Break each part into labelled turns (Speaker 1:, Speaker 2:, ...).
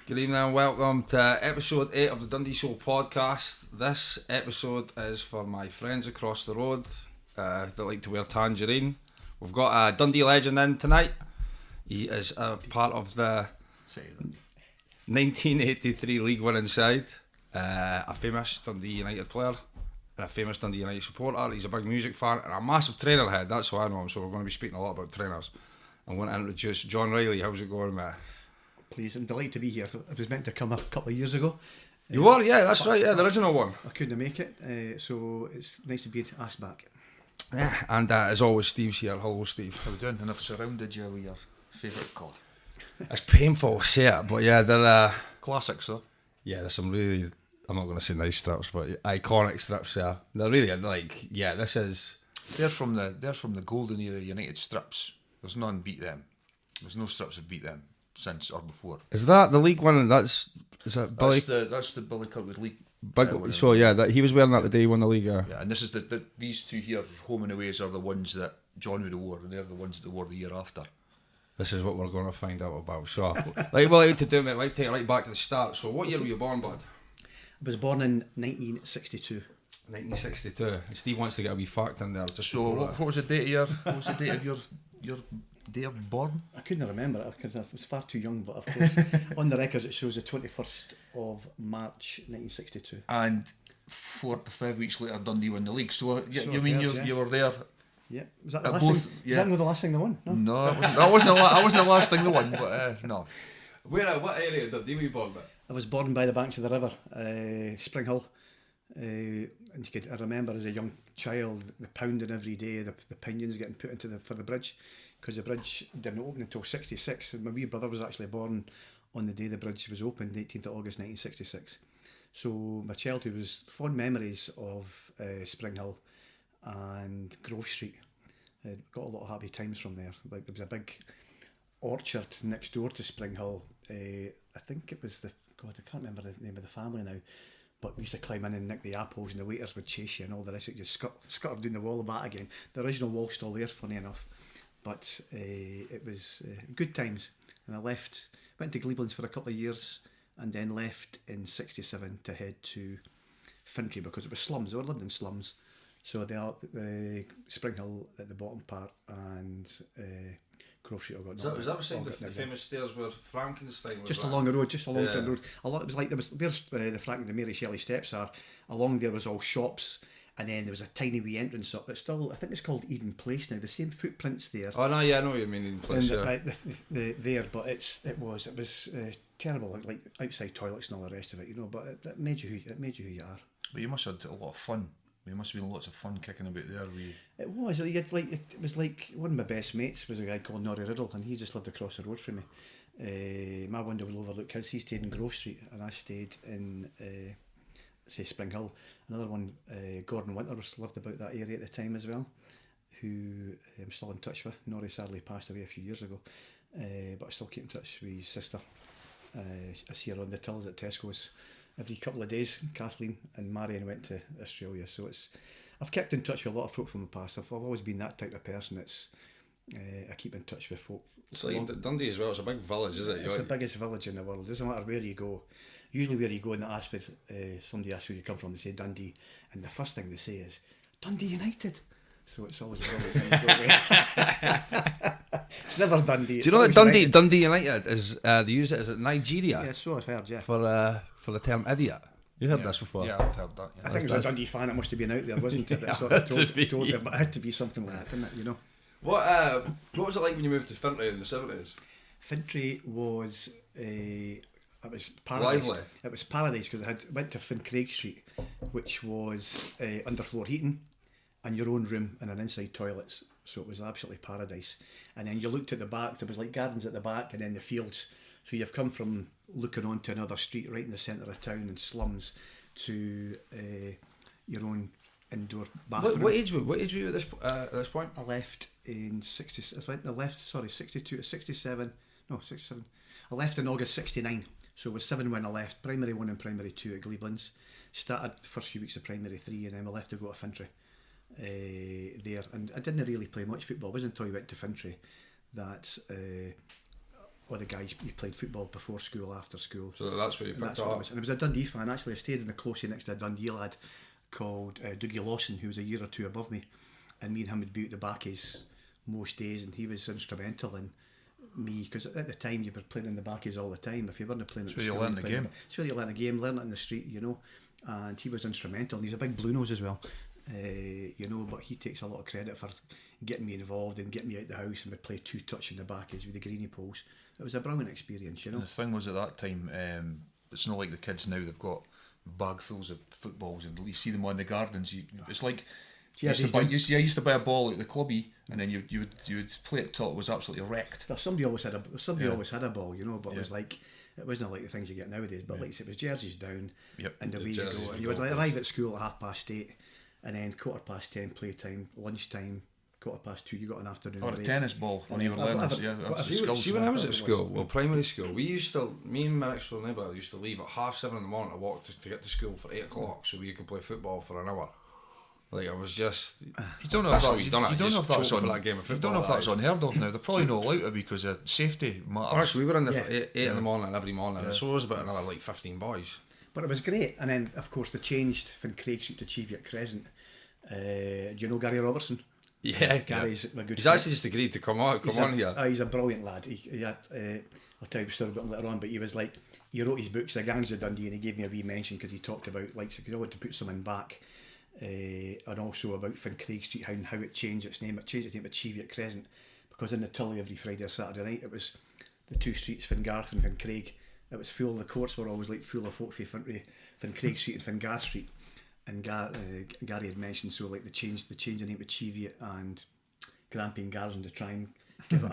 Speaker 1: Good evening and welcome to episode 8 of the Dundee Show podcast. This episode is for my friends across the road that like to wear tangerine. We've got a Dundee legend in tonight. He is a part of the 1983 league winning side, a famous Dundee United player and a famous Dundee United supporter. He's a big music fan and a massive trainer head, that's how I know him, so we're going to be speaking a lot about trainers. I'm going to introduce John Reilly. How's it going, mate?
Speaker 2: Please, I'm delighted to be here. I was meant to come a couple of years ago.
Speaker 1: You were? Yeah, that's right, yeah, the original one.
Speaker 2: I couldn't make it, so it's nice to be asked back.
Speaker 1: Yeah, and as always, Steve's here. Hello, Steve.
Speaker 3: How we doing? And I've surrounded you with your favourite colour.
Speaker 1: It's painful to say it, but yeah, they're...
Speaker 3: Classics, though.
Speaker 1: Yeah, there's some really... I'm not going to say nice strips, but iconic strips there. They're really, like, yeah, this is...
Speaker 3: They're from the golden era United strips. There's none beat them. There's no strips that beat them. Since or before.
Speaker 1: Is that the league one? Is that Billy?
Speaker 3: That's the Billy Kirkwood League.
Speaker 1: So yeah, that he was wearing that the day he won the league.
Speaker 3: Yeah, and this is these two here, home and aways, are the ones that John would have wore, and they're the ones that wore the year after.
Speaker 1: This is what we're going to find out about. So, like, well, I need to do it. Like, take it right back to the start. So, what year were you born, bud?
Speaker 2: I was born in 1962.
Speaker 1: 1962. And Steve wants to get a wee fact in there. Just
Speaker 3: so, what was the date of your day of born?
Speaker 2: I couldn't remember it because I was far too young, but of course on the records it shows the 21st of March 1962.
Speaker 3: And 4 to 5 weeks later Dundee won the league, so you mean you were there?
Speaker 2: Yeah, was that the last thing?
Speaker 3: Yeah.
Speaker 2: Was that not the last thing they won?
Speaker 3: No, that wasn't the last thing they won, but no.
Speaker 1: What area did you were born in?
Speaker 2: I was born by the banks of the river, Spring Hill, and I remember as a young child the pounding every day, the pinions getting put into for the bridge, because the bridge didn't open until 66. And my wee brother was actually born on the day the bridge was opened, 18th of August 1966. So my childhood was fond memories of Spring Hill and Grove Street. Got a lot of happy times from there. Like, there was a big orchard next door to Spring Hill. I think it was I can't remember the name of the family now, but we used to climb in and nick the apples, and the waiters would chase you and all the rest. You just scutter down the wall and back again. The original wall's still there, funny enough. But it was good times, and I went to Gleelands for a couple of years, and then left in 67 to head to Fentry because it was slums. I lived in slums, so the Spring Hill at the bottom part and Grove Street.
Speaker 1: Was that beside the famous stairs where Frankenstein was?
Speaker 2: Just along the road, just along Fentry Road. It was like where the Mary Shelley steps are. Along there was all shops. And then there was a tiny wee entrance up. It's still, I think it's called Eden Place now. The same footprints there.
Speaker 1: Oh no, yeah, I know what you mean, Eden Place.
Speaker 2: There, but it was terrible, like outside toilets and all the rest of it, you know. But it made you who you are.
Speaker 3: But you must have had a lot of fun. You must have been lots of fun kicking about there.
Speaker 2: It was. It was like one of my best mates was a guy called Norrie Riddle, and he just lived across the road from me. My window will overlook his. He stayed in Grove Street, and I stayed in say Spring Hill. Another one, Gordon Winters, lived about that area at the time as well, who I'm still in touch with. Norrie sadly passed away a few years ago, but I still keep in touch with his sister. I see her on the tills at Tesco's every couple of days. Kathleen and Marion went to Australia, so I've kept in touch with a lot of folk from the past. I've always been that type of person. I keep in touch with folk.
Speaker 1: It's like Dundee as well. It's a big village, is it?
Speaker 2: It's the biggest village in the world. It doesn't matter where you go. Usually where you go in the aspect, somebody asks where you come from, they say Dundee, and the first thing they say is Dundee United. So it's always it's never Dundee.
Speaker 1: Do you know that Dundee United is they use it as Nigeria?
Speaker 2: Yeah, so I've heard, yeah.
Speaker 1: For the term idiot. You heard this before?
Speaker 3: Yeah, I've heard that. Yeah.
Speaker 2: I think it was a Dundee fan. It must have been out there, wasn't it? That sort of told them, but it had to be something like that, didn't it? You know.
Speaker 1: What was it like when you moved to Fentry in the 70s?
Speaker 2: Fentry was it was paradise.
Speaker 1: Lively.
Speaker 2: It was paradise because I went to Fincraig Street, which was underfloor heating and your own room and an inside toilets. So it was absolutely paradise. And then you looked at the back, there was like gardens at the back and then the fields. So you've come from looking onto another street right in the centre of town and slums to your own indoor bathroom.
Speaker 1: What age were you at this point?
Speaker 2: I left in 62 to 67. No, 67. I left in August 69. So it was 7 when I left, primary 1 and primary 2 at Gleelands. Started the first few weeks of primary 3 and then I left to go to Fentry there. And I didn't really play much football. It wasn't until I went to Fentry that all the guys who played football before school, after school.
Speaker 1: So that's where you
Speaker 2: And
Speaker 1: picked
Speaker 2: that's
Speaker 1: it
Speaker 2: what I
Speaker 1: up.
Speaker 2: was. And I was a Dundee fan, actually. I stayed in the closely next to a Dundee lad called Dougie Lawson, who was a year or two above me. And me and him would be at the backies most days, and he was instrumental in me, because at the time you were playing in the backies all the time. If you weren't playing at
Speaker 3: It's where you
Speaker 2: school,
Speaker 3: learn the
Speaker 2: playing-
Speaker 3: game.
Speaker 2: It's where you learn the game, learn it in the street, you know. And he was instrumental, and he's a big blue nose as well. You know, but he takes a lot of credit for getting me involved and getting me out the house, and we'd play two touch in the backies with the greenie poles. It was a brilliant experience, you know.
Speaker 3: And the thing was, at that time, it's not like the kids now. They've got bagfuls of footballs, and you see them on the gardens. It's like
Speaker 2: Yeah,
Speaker 3: I used to buy a ball at the clubby, and then you would play it till it was absolutely wrecked.
Speaker 2: Well, somebody always had a ball, you know, but
Speaker 3: Yeah.
Speaker 2: it was like, it wasn't like the things you get nowadays. But like I said, it was jerseys down,
Speaker 3: Yep.
Speaker 2: and away you
Speaker 1: jerseys
Speaker 2: go.
Speaker 1: would
Speaker 2: And you would
Speaker 1: go,
Speaker 2: arrive at school at 8:30, and then 10:15 playtime, lunchtime, 2:15 you got an afternoon
Speaker 3: Or a
Speaker 2: break.
Speaker 3: tennis ball when you were learning.
Speaker 2: whatever-
Speaker 3: Yeah,
Speaker 2: whatever.
Speaker 3: that's the
Speaker 2: See,
Speaker 3: skills.
Speaker 1: See, when I was at
Speaker 2: It
Speaker 1: school,
Speaker 2: was.
Speaker 1: well, primary school, me and my next door neighbour used to leave at 7:30 in the morning to walk to get to school for 8 o'clock so we could play football for an hour. Like, I was just...
Speaker 3: You don't know
Speaker 1: That's
Speaker 3: if
Speaker 1: how
Speaker 3: that,
Speaker 1: we done it.
Speaker 3: you don't know
Speaker 1: Just
Speaker 3: if that's
Speaker 1: choking
Speaker 3: on.
Speaker 1: for that game of
Speaker 3: You
Speaker 1: football
Speaker 3: don't know if
Speaker 1: at
Speaker 3: that's
Speaker 1: that
Speaker 3: unheard of now. They're probably not allowed to because of safety matters.
Speaker 1: Actually, we were in there
Speaker 2: Yeah.
Speaker 1: for 8 in the morning every morning, and so was about another like 15 boys.
Speaker 2: But it was great. And then, of course, they changed from Craig Street to Cheviot Crescent. Do you know Gary Robertson?
Speaker 1: Yeah,
Speaker 2: Gary's a good
Speaker 1: he's
Speaker 2: friend.
Speaker 1: actually just agreed to come on here.
Speaker 2: He's a brilliant lad. He had, I'll tell you a story about him later on, but he was like, he wrote his books, The Gangs of Dundee, and he gave me a wee mention because he talked about, like, because I wanted to put someone back, and also about Fentry Street, how it changed its name. It changed its name to Cheviot Crescent, because in the Tilly every Friday or Saturday night, it was the two streets, Fingarth and Fincraig. It was full, the courts were always like full of folk from Fincraig Street and Fingarth Street. And Gary had mentioned, so like they changed the name to Cheviot and Grampian Garrison to try and give it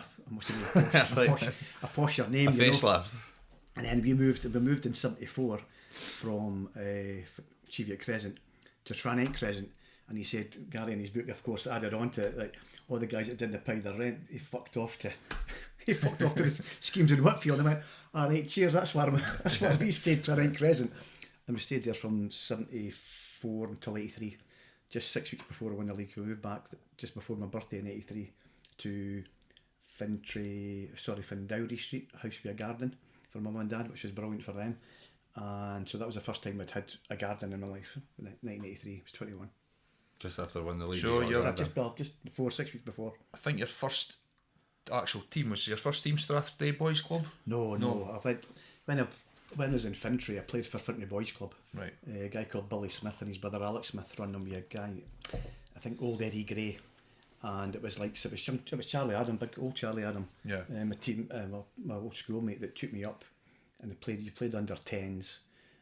Speaker 2: a posher name,
Speaker 1: A
Speaker 2: you know.
Speaker 1: facelift.
Speaker 2: And then we moved in '74 from Cheviot Crescent to Tranite Crescent, and he said, Gary in his book, of course, added on to it, like, all the guys that didn't pay their rent, he fucked off to the schemes in Whitfield. And I went, all right, cheers, that's where we stayed, Tranite Crescent. And we stayed there from '74 until '83, just 6 weeks before I won the league. We moved back just before my birthday in '83 to Findowry Street, a house with a garden for my mum and dad, which was brilliant for them. And so that was the first time I'd had a garden in my life. In 1983, I was 21.
Speaker 1: Just after winning the league.
Speaker 3: So
Speaker 1: you
Speaker 3: you're-
Speaker 1: got
Speaker 2: Just before, 6 weeks before.
Speaker 3: I think your first actual team was your first team Strathday Boys Club.
Speaker 2: No. When I was in Fentry, I played for Fentry Boys Club.
Speaker 3: Right.
Speaker 2: A guy called Billy Smith and his brother Alex Smith run them with a guy, I think old Eddie Gray, and it was Charlie Adam, big old Charlie Adam.
Speaker 3: Yeah.
Speaker 2: My team, my old schoolmate that took me up, and you played under 10s.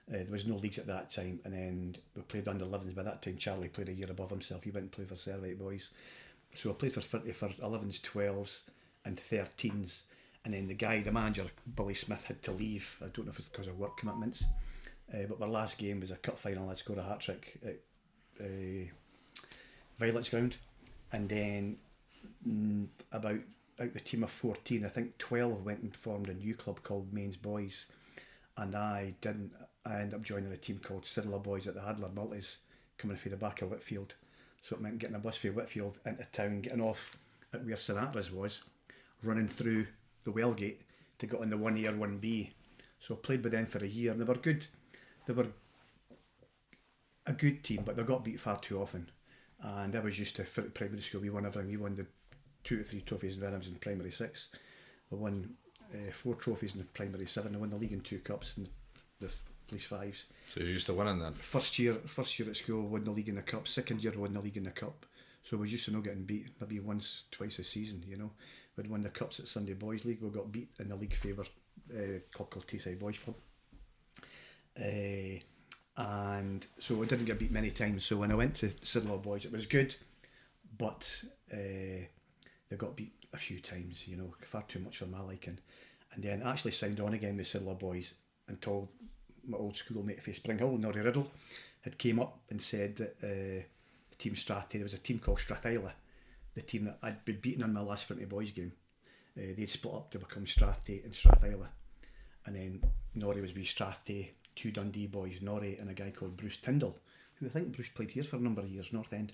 Speaker 2: There was no leagues at that time, and then we played under 11s. By that time, Charlie played a year above himself. He went and played for Servite Boys. So I played for 11s, 12s, and 13s. And then the manager, Billy Smith, had to leave. I don't know if it's because of work commitments. But my last game was a cup final. I scored a hat-trick at Violet's Ground. And then about out the team of 14, I think 12 went and formed a new club called Mains Boys. And I didn't. I ended up joining a team called Sidler Boys at the Hadler Multis, coming through the back of Whitfield. So it meant getting a bus from Whitfield into town, getting off at where Sinatra's was, running through the Wellgate to get on the 1A or 1B. So I played with them for a year, and they were good. They were a good team, but they got beat far too often. And I was used to primary school. We won everything. We won the 2 or 3 trophies when I was in primary 6. We won 4 trophies in the primary 7. I won the league in 2 cups and the police 5s.
Speaker 1: So you're used to winning then?
Speaker 2: First year at school, won the league in the cup. Second year, won the league in the cup. So we was used to not getting beat maybe once, twice a season, you know. We'd won the cups at Sunday Boys League. We got beat in the league favour club called Tayside Boys Club. And so I didn't get beat many times. So when I went to Sidlaw Boys, it was good, but they got beat a few times, you know, far too much for my liking. And then I actually signed on again with Sidlaw Boys until my old schoolmate from Spring Hill, Norrie Riddle, had came up and said that the team there was a team called Strathyla, the team that I'd been beaten on my last Fentry Boys game. They'd split up to become Strathyla and Strathyla. And then Norrie was with Strathyla, 2 Dundee boys, Norrie and a guy called Bruce Tyndall, who I think Bruce played here for a number of years, North End.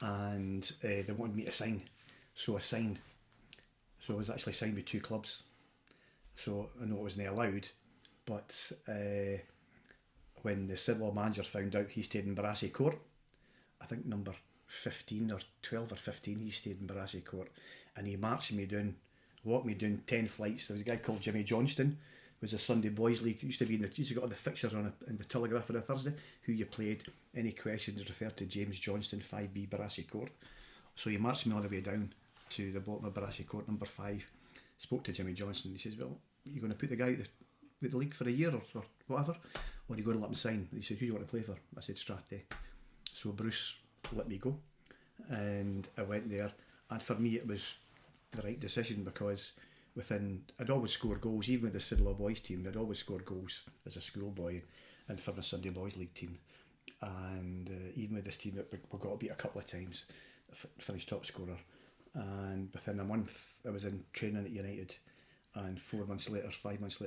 Speaker 2: And they wanted me to sign. So I signed. So I was actually signed with 2 clubs. So I know it wasn't allowed, but when the Sidlaw manager found out, he stayed in Barassi Court. I think number 15 or 12 or 15, he stayed in Barassi Court, and he walked me down 10 flights. There was a guy called Jimmy Johnston, who was a Sunday Boys League. Used to got all the fixtures in the Telegraph on a Thursday, who you played. Any questions referred to James Johnston, 5B Barassi Court. So he marched me all the way down to the bottom of Barassi Court, number 5. Spoke to Jimmy Johnston. He says, "Well, you're going to put the guy with the league for a year or whatever, or are you going to let him sign?" He said, "Who do you want to play for?" I said, "Strathday." So Bruce let me go, and I went there. And for me, it was the right decision, because I'd always scored goals, even with the Sidlaw boys team. I'd always scored goals as a schoolboy, and for the Sunday Boys League team. And even with this team, we got beat a couple of times. Finished top scorer, and within a month, I was in training at United. And 5 months later, I was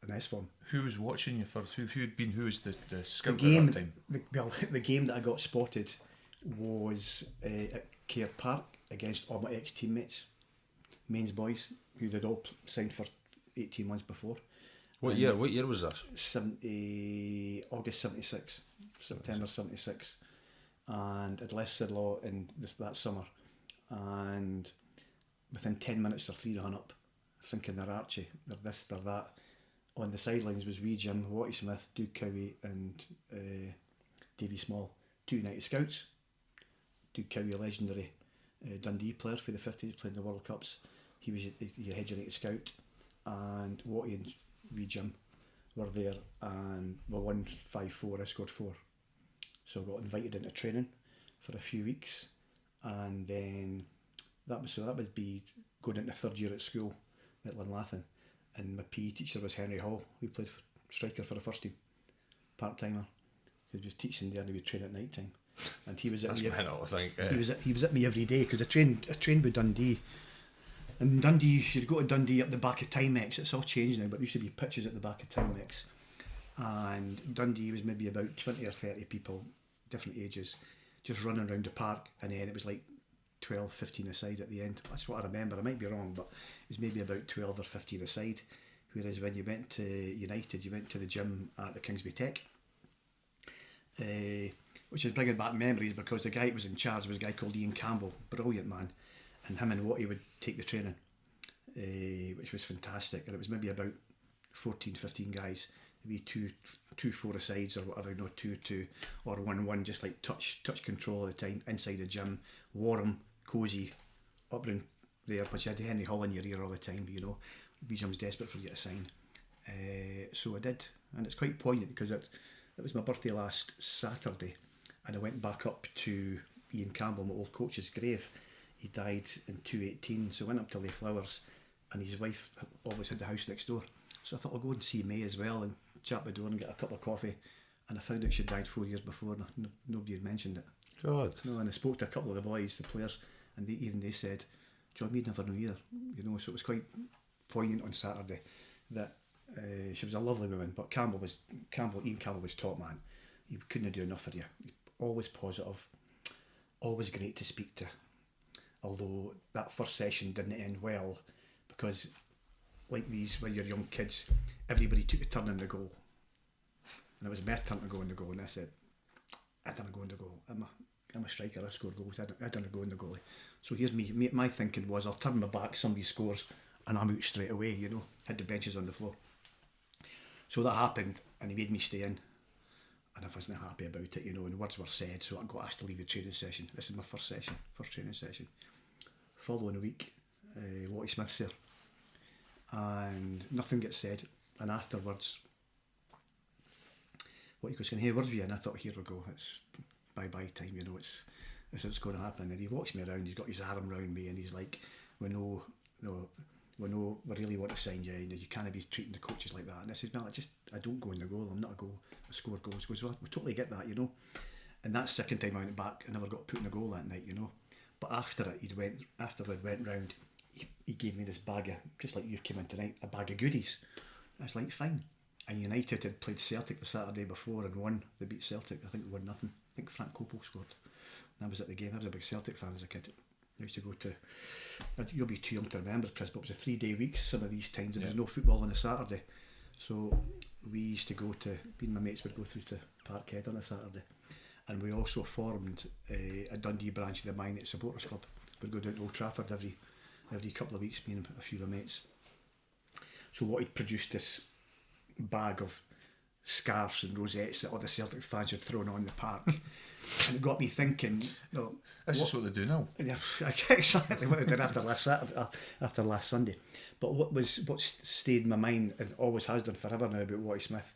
Speaker 2: an S form.
Speaker 3: Who was watching you first? Who was the scout
Speaker 2: The game,
Speaker 3: at that time?
Speaker 2: the game that I got spotted was at Care Park against all my ex-teammates, Mains boys, who they'd all signed for 18 months before.
Speaker 1: What year was this?
Speaker 2: August 76, September 76. And I'd left Sidlaw in that summer. And within 10 minutes, they're 3-0 up, thinking they're Archie, they're this, they're that. On the sidelines was wee Jim, Watty Smith, Duke Cowie and Davy Small, 2 United scouts. Duke Cowie, a legendary Dundee player for the 50s, playing the World Cups. He was the head United scout, and Watty and wee Jim were there, and we won 5-4, I scored 4. So I got invited into training for a few weeks, and then that would be going into 3rd year at school at Linlathen, and my PE teacher was Henry Hall, who played striker for the first team, part-timer. He was teaching there and he would train at night time, and he was at me.
Speaker 1: Mental, I think.
Speaker 2: He was at me every day, because I trained with Dundee. And Dundee, you'd go to Dundee up the back of Timex. It's all changed now, but there used to be pitches at the back of Timex. And Dundee was maybe about 20 or 30 people, different ages, just running around the park, and then it was like 12, 15 aside at the end. That's what I remember. I might be wrong, but it was maybe about 12 or 15 aside. Whereas when you went to United, you went to the gym at the Kingsby Tech, which is bringing back memories, because the guy that was in charge was a guy called Ian Campbell, brilliant man, and him and Watty would take the training, which was fantastic. And it was maybe about 14, 15 guys, maybe two 4-a-sides or whatever, 2-2 or 1-1, just like touch control all the time, inside the gym, warm, cosy, up around there, but you had Henry Hall in your ear all the time, Jim's desperate for you to sign. So I did, and it's quite poignant, because it was my birthday last Saturday, and I went back up to Ian Campbell, my old coach's grave. He died in 2018, so I went up to lay flowers, and his wife always had the house next door. So I thought I'll go and see May as well, and chat the door and get a cup of coffee. And I found out she'd died 4 years before, and nobody had mentioned it.
Speaker 1: God.
Speaker 2: No, and I spoke to a couple of the boys, the players, and they said, "John, we'd never know either." So it was quite poignant on Saturday that she was a lovely woman, but Ian Campbell was top man. He couldn't do enough for you. Always positive, always great to speak to. Although that first session didn't end well, because like these, when you're young kids, everybody took a turn in the goal, and it was my turn to go in the goal, and I said, "I don't go in the goal. I'm a striker. I score goals. I don't go in the goalie." So here's me. My thinking was, I'll turn my back, somebody scores, and I'm out straight away. Had the benches on the floor. So that happened, and he made me stay in, and I wasn't happy about it. And words were said, so I got asked to leave the training session. This is my first training session. Following week, Watty Smith's there, and nothing gets said, and afterwards Watty goes, "Can I hear a word with you?" And I thought, here we go, it's bye-bye time, it's what's going to happen. And he walks me around, he's got his arm around me, and he's like, we really want to sign you, you can't be treating the coaches like that. And I said, "No, I don't go in the goal, I'm not a goal, I score goals." He goes, "Well, we totally get that, And that second time I went back, I never got put in a goal that night, But after it, after we went round, he gave me this bag of, just like you've came in tonight, a bag of goodies. I was like, fine. And United had played Celtic the Saturday before and won. They beat Celtic, I think 1-0. I think Frank Copel scored. And I was at the game, I was a big Celtic fan as a kid. I used to go to, you'll be too young to remember, Chris, but it was a 3-day week some of these times, and there was no football on a Saturday. So we used to go to, me and my mates would go through to Parkhead on a Saturday. And we also formed a Dundee branch of the Man United Supporters Club. We'd go down to Old Trafford every couple of weeks, me and a few of my mates. So what he'd produced this bag of scarves and rosettes that all the Celtic fans had thrown on the park. And it got me thinking,
Speaker 3: That's just what they do now.
Speaker 2: Yeah, exactly what they did after last Saturday, after last Sunday. But what stayed in my mind, and always has done forever now, about Watty Smith,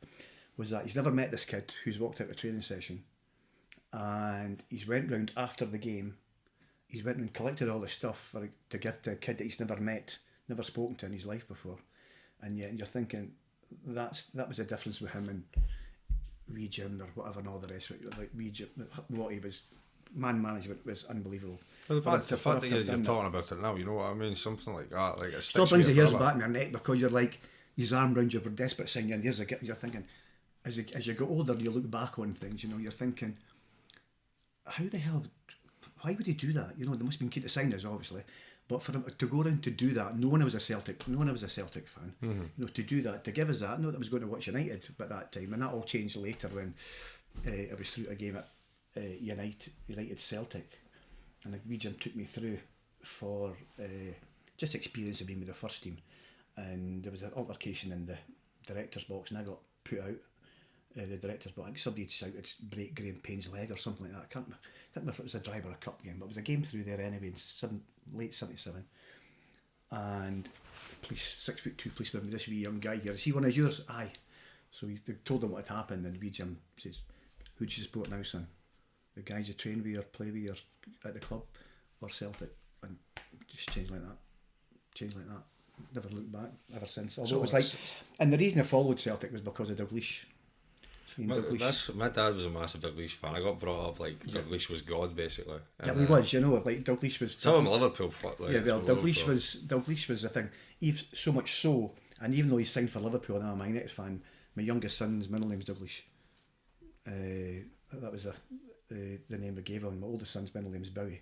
Speaker 2: was that he's never met this kid who's walked out of a training session, and he's went round after the game. He's went and collected all the stuff to give to a kid that he's never met, never spoken to in his life before, and yet you're thinking that was the difference with him and wee Jim or whatever and all the rest of it. Like wee Jim, what he was, man management was unbelievable.
Speaker 1: Well, the fact that you're talking about it now, you know what I mean? Something like that, like it
Speaker 2: still brings the hairs back in your neck, because you're like, his arm round you, we're desperate saying, and you're thinking, as you get older, you look back on things, you know, you're thinking, how the hell, why would he do that? You know, there must have been keen to sign us, obviously, but for him to go around to do that, knowing I was a Celtic fan, you know, to do that, to give us that, I know that I was going to watch United at that time, and that all changed later when I was through a game at United Celtic, and wee Jim took me through for just experience of being with the first team, and there was an altercation in the director's box, and I got put out. The director's box, I think somebody had shouted break Graham Payne's leg or something like that. I can't remember if it was a drive or a cup game, but it was a game through there anyway in late 77, and 6'2" policeman with this wee young guy here, is he one of yours? Aye. So they told him what had happened, and wee Jim says, who do you support now, son? The guys you train with or play with or at the club, or Celtic? And just changed like that. Never looked back ever since. Although it was like, and the reason I followed Celtic was because of Dalglish.
Speaker 1: My dad was a massive Dalglish fan. I got brought up like Dalglish was God, basically.
Speaker 2: Yeah, he was, you know, like Dalglish was.
Speaker 1: Some of them Liverpool.
Speaker 2: Dalglish was the thing. So much so, and even though he signed for Liverpool, and I'm a Man United fan, my youngest son's middle name's Dalglish. That was the name we gave him. My oldest son's middle name's Bowie,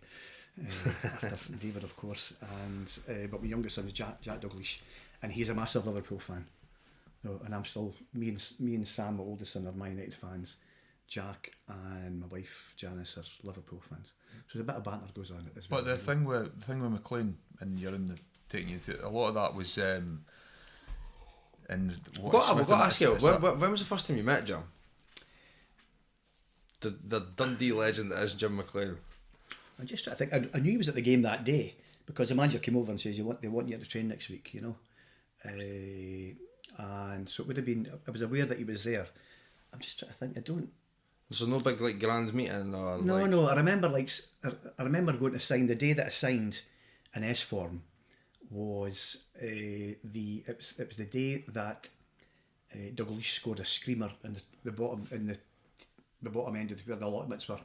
Speaker 2: after David, of course. And but my youngest son is Jack Dalglish, and he's a massive Liverpool fan. No, and I'm still, me and Sam, my oldest son, are Man United fans. Jack and my wife Janice are Liverpool fans. So there's a bit of banter goes on at this.
Speaker 3: But the thing with McLean, and you're in the taking you to a lot of that was. And
Speaker 1: I've got to ask you, when was the first time you met Jim? The Dundee legend that is Jim McLean.
Speaker 2: I think I knew he was at the game that day, because the manager came over and says they want you at the train next week, you know. And so it would have been, I was aware that he was there. I'm just trying to think, I don't.
Speaker 1: So no big like grand meeting or
Speaker 2: No. I remember going to sign the day that I signed an S form was it was the day that Dalglish scored a screamer in the bottom end of where the allotments were.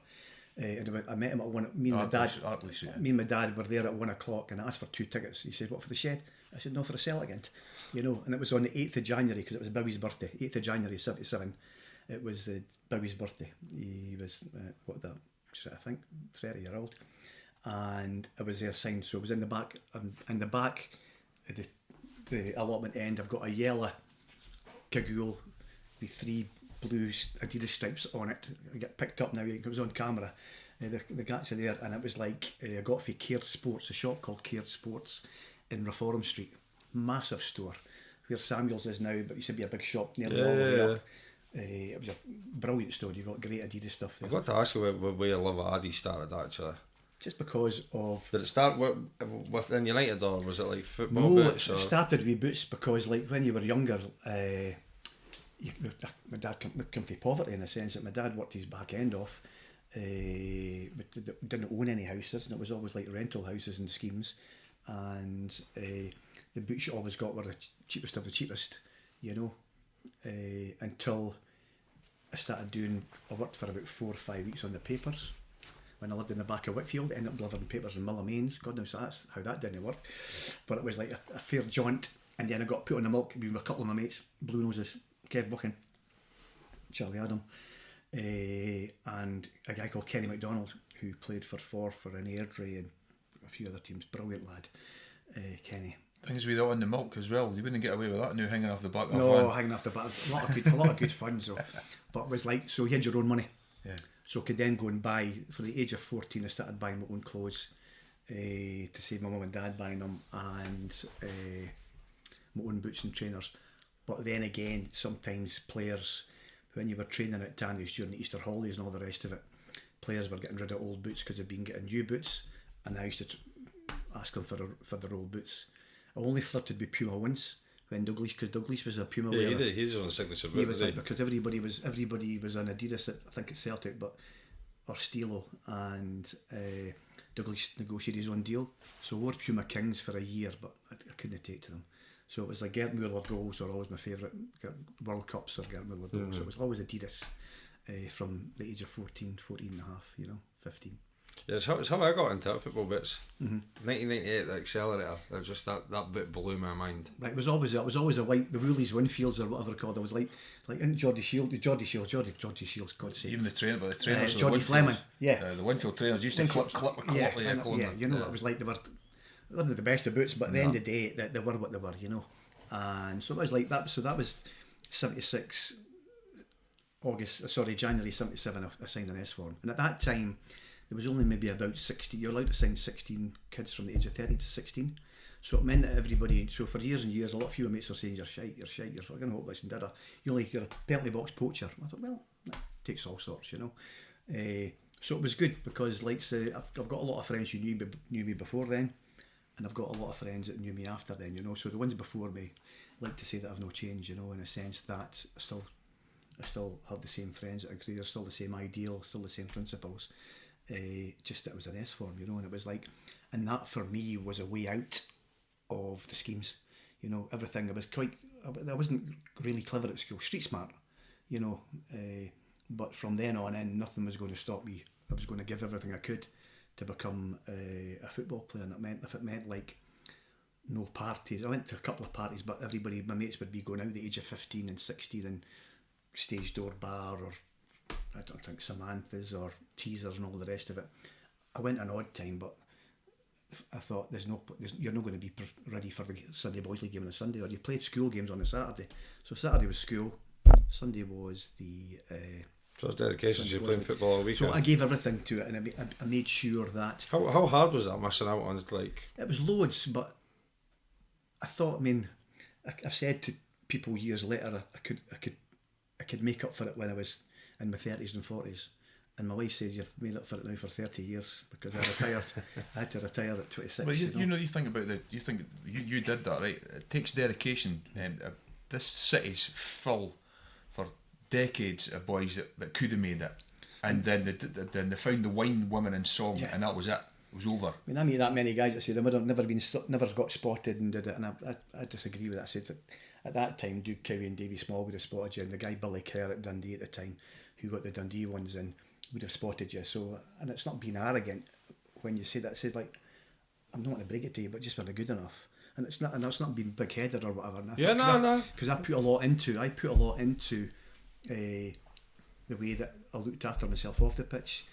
Speaker 2: And I met him at one. Me and my dad were there at 1 o'clock, and I asked for 2 tickets. He said, "What, for the Shed?" I said, "No, for the Celtic, you know." And it was on the 8th of January, because it was Bowie's birthday. 8th of January '77. It was Bowie's birthday. He was I think 30-year-old, and I was there signed. So I was in the back. In the back, the allotment end, I've got a yellow cagoule with 3 blue Adidas stripes on it. I get picked up now. It was on camera. The guys are there, and it was like I got for Caird Sports, a shop called Caird Sports in Reform Street, massive store where Samuel's is now, but it used to be a big shop nearly all the way up. It was a brilliant store. You got great Adidas stuff there.
Speaker 1: I've got to ask you where your love of Adidas started, actually.
Speaker 2: Just because of...
Speaker 1: Did it start within United, or was it like football boots?
Speaker 2: No, it started with boots, because like when you were younger, my dad came from poverty, in a sense that my dad worked his back end off, but didn't own any houses, and it was always like rental houses and schemes, and the boots you always got were the cheapest of the cheapest, you know, until I worked for about 4 or 5 weeks on the papers when I lived in the back of Whitfield. Ended up delivering papers in Mullamains. God knows that's how that didn't work, but it was like a fair jaunt. And then I got put on the milk with a couple of my mates, Blue Noses, Kev Buchan, Charlie Adam, and a guy called Kenny MacDonald, who played for Forth for an Airdrie and a few other teams. Brilliant lad, Kenny.
Speaker 3: Things with that on the milk as well. You wouldn't get away with that now, hanging off the back of
Speaker 2: No,
Speaker 3: a van.
Speaker 2: hanging off the back. A lot of good fun. So, but it was like, so you had your own money.
Speaker 3: Yeah.
Speaker 2: So I could then go and buy, for the age of 14, I started buying my own clothes to save my mum and dad buying them, and my own boots and trainers. But then again, sometimes players, when you were training at Tandy's during the Easter holidays and all the rest of it, players were getting rid of old boots because they'd been getting new boots, and I used to ask them for their old boots. I only flirted with Puma once when because Douglas was a Puma wearer.
Speaker 1: Yeah, he did. He's on a signature boot.
Speaker 2: He was like, because everybody was on Adidas I think at Celtic, but or Stilo, and Douglas negotiated his own deal. So I wore Puma Kings for a year, but I couldn't take to them. So it was like Gert Muller goals were always my favourite. World Cups or Gert Muller goals. So it was always Adidas from the age of 14 and a half, 15.
Speaker 1: Yeah, it's how I got into football bits. 1998, the Accelerator. Just that bit blew my mind.
Speaker 2: Right, it was always a white, the Woolies Winfields or whatever they're called. I was like Geordie Shields, God's sake.
Speaker 3: Even the trainers,
Speaker 2: Geordie Fleming,
Speaker 3: the Winfield trainers used to clip
Speaker 2: yeah, it was like they weren't the best of boots, but at the end of the day, they were what they were, And so it was like that. So that was 76 January 77. I signed an S form, and at that time there was only maybe about 60. You're allowed to sign 16 kids from the age of 30 to 16. So it meant that everybody. So for years and years, a lot of few mates were saying, "You're shite, you're fucking hopeless," and dada. You're a penalty box poacher. I thought, well, that takes all sorts, So it was good because, like, say, I've got a lot of friends who knew me before then, and I've got a lot of friends that knew me after then. So the ones before me like to say that I've no change. In a sense that I still have the same friends that agree. They're still the same ideal, still the same principles. Just that it was an S form, and it was like, and that for me was a way out of the schemes. Everything. I wasn't really clever at school, street smart, but from then on in, nothing was going to stop me. I was going to give everything I could to become a football player, and if it meant like no parties. I went to a couple of parties, but my mates would be going out at the age of 15 and 16 and stage door bar, or I don't think Samantha's or Teasers and all the rest of it. I went an odd time, but I thought you're not going to be ready for the Sunday Boys League game on a Sunday, or you played school games on a Saturday. So Saturday was school, Sunday was the
Speaker 1: so it's dedication. So you're playing football all weekend.
Speaker 2: So I gave everything to it, and I made sure that.
Speaker 1: How hard was that missing out on it? Like,
Speaker 2: it was loads, but I thought. I've said to people years later, I could make up for it when I was in my 30s and 40s. And my wife says, you've made up for it now for 30 years because I retired. I had to retire at 26.
Speaker 3: Well, you think about you think you did that, right? It takes dedication. This city's full for decades of boys that could have made it, and then they found the wine, women, and song, and that was it. It was over. I
Speaker 2: meet that many guys that said I never got spotted and did it, and I disagree with that. I said that at that time, Duke Cowie and Davy Small would have spotted you, and the guy Billy Kerr at Dundee at the time, who got the Dundee ones in, would have spotted you. So, and it's not being arrogant when you say that. I said, like, I'm not going to break it to you, but just we're good enough. And it's not being big headed or whatever.
Speaker 1: No.
Speaker 2: Because I put a lot into the way that I looked after myself off the pitch,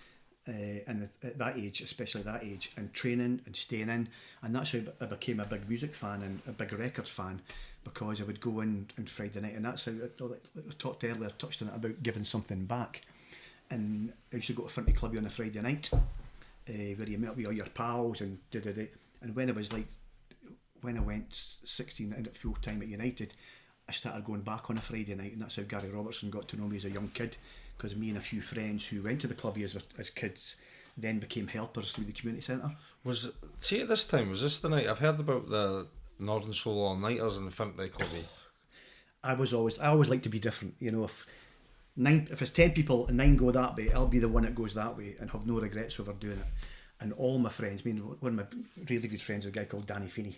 Speaker 2: and at that age, especially that age, and training and staying in, and that's how I became a big music fan and a big records fan, because I would go in on Friday night, and that's how I talked earlier, touched on it about giving something back. And I used to go to Fentry Club on a Friday night, where you met up with all your pals and and when I went 16 and at full time at United, I started going back on a Friday night, and that's how Gary Robertson got to know me as a young kid, because me and a few friends who went to the club as kids then became helpers through the community centre.
Speaker 1: See, at this time, was this the night? I've heard about the Northern Soul All-Nighters in the Fentry Club.
Speaker 2: I always like to be different, if it's 10 people and 9 go that way, I'll be the one that goes that way and have no regrets over doing it. And all my friends, one of my really good friends is a guy called Danny Feeney,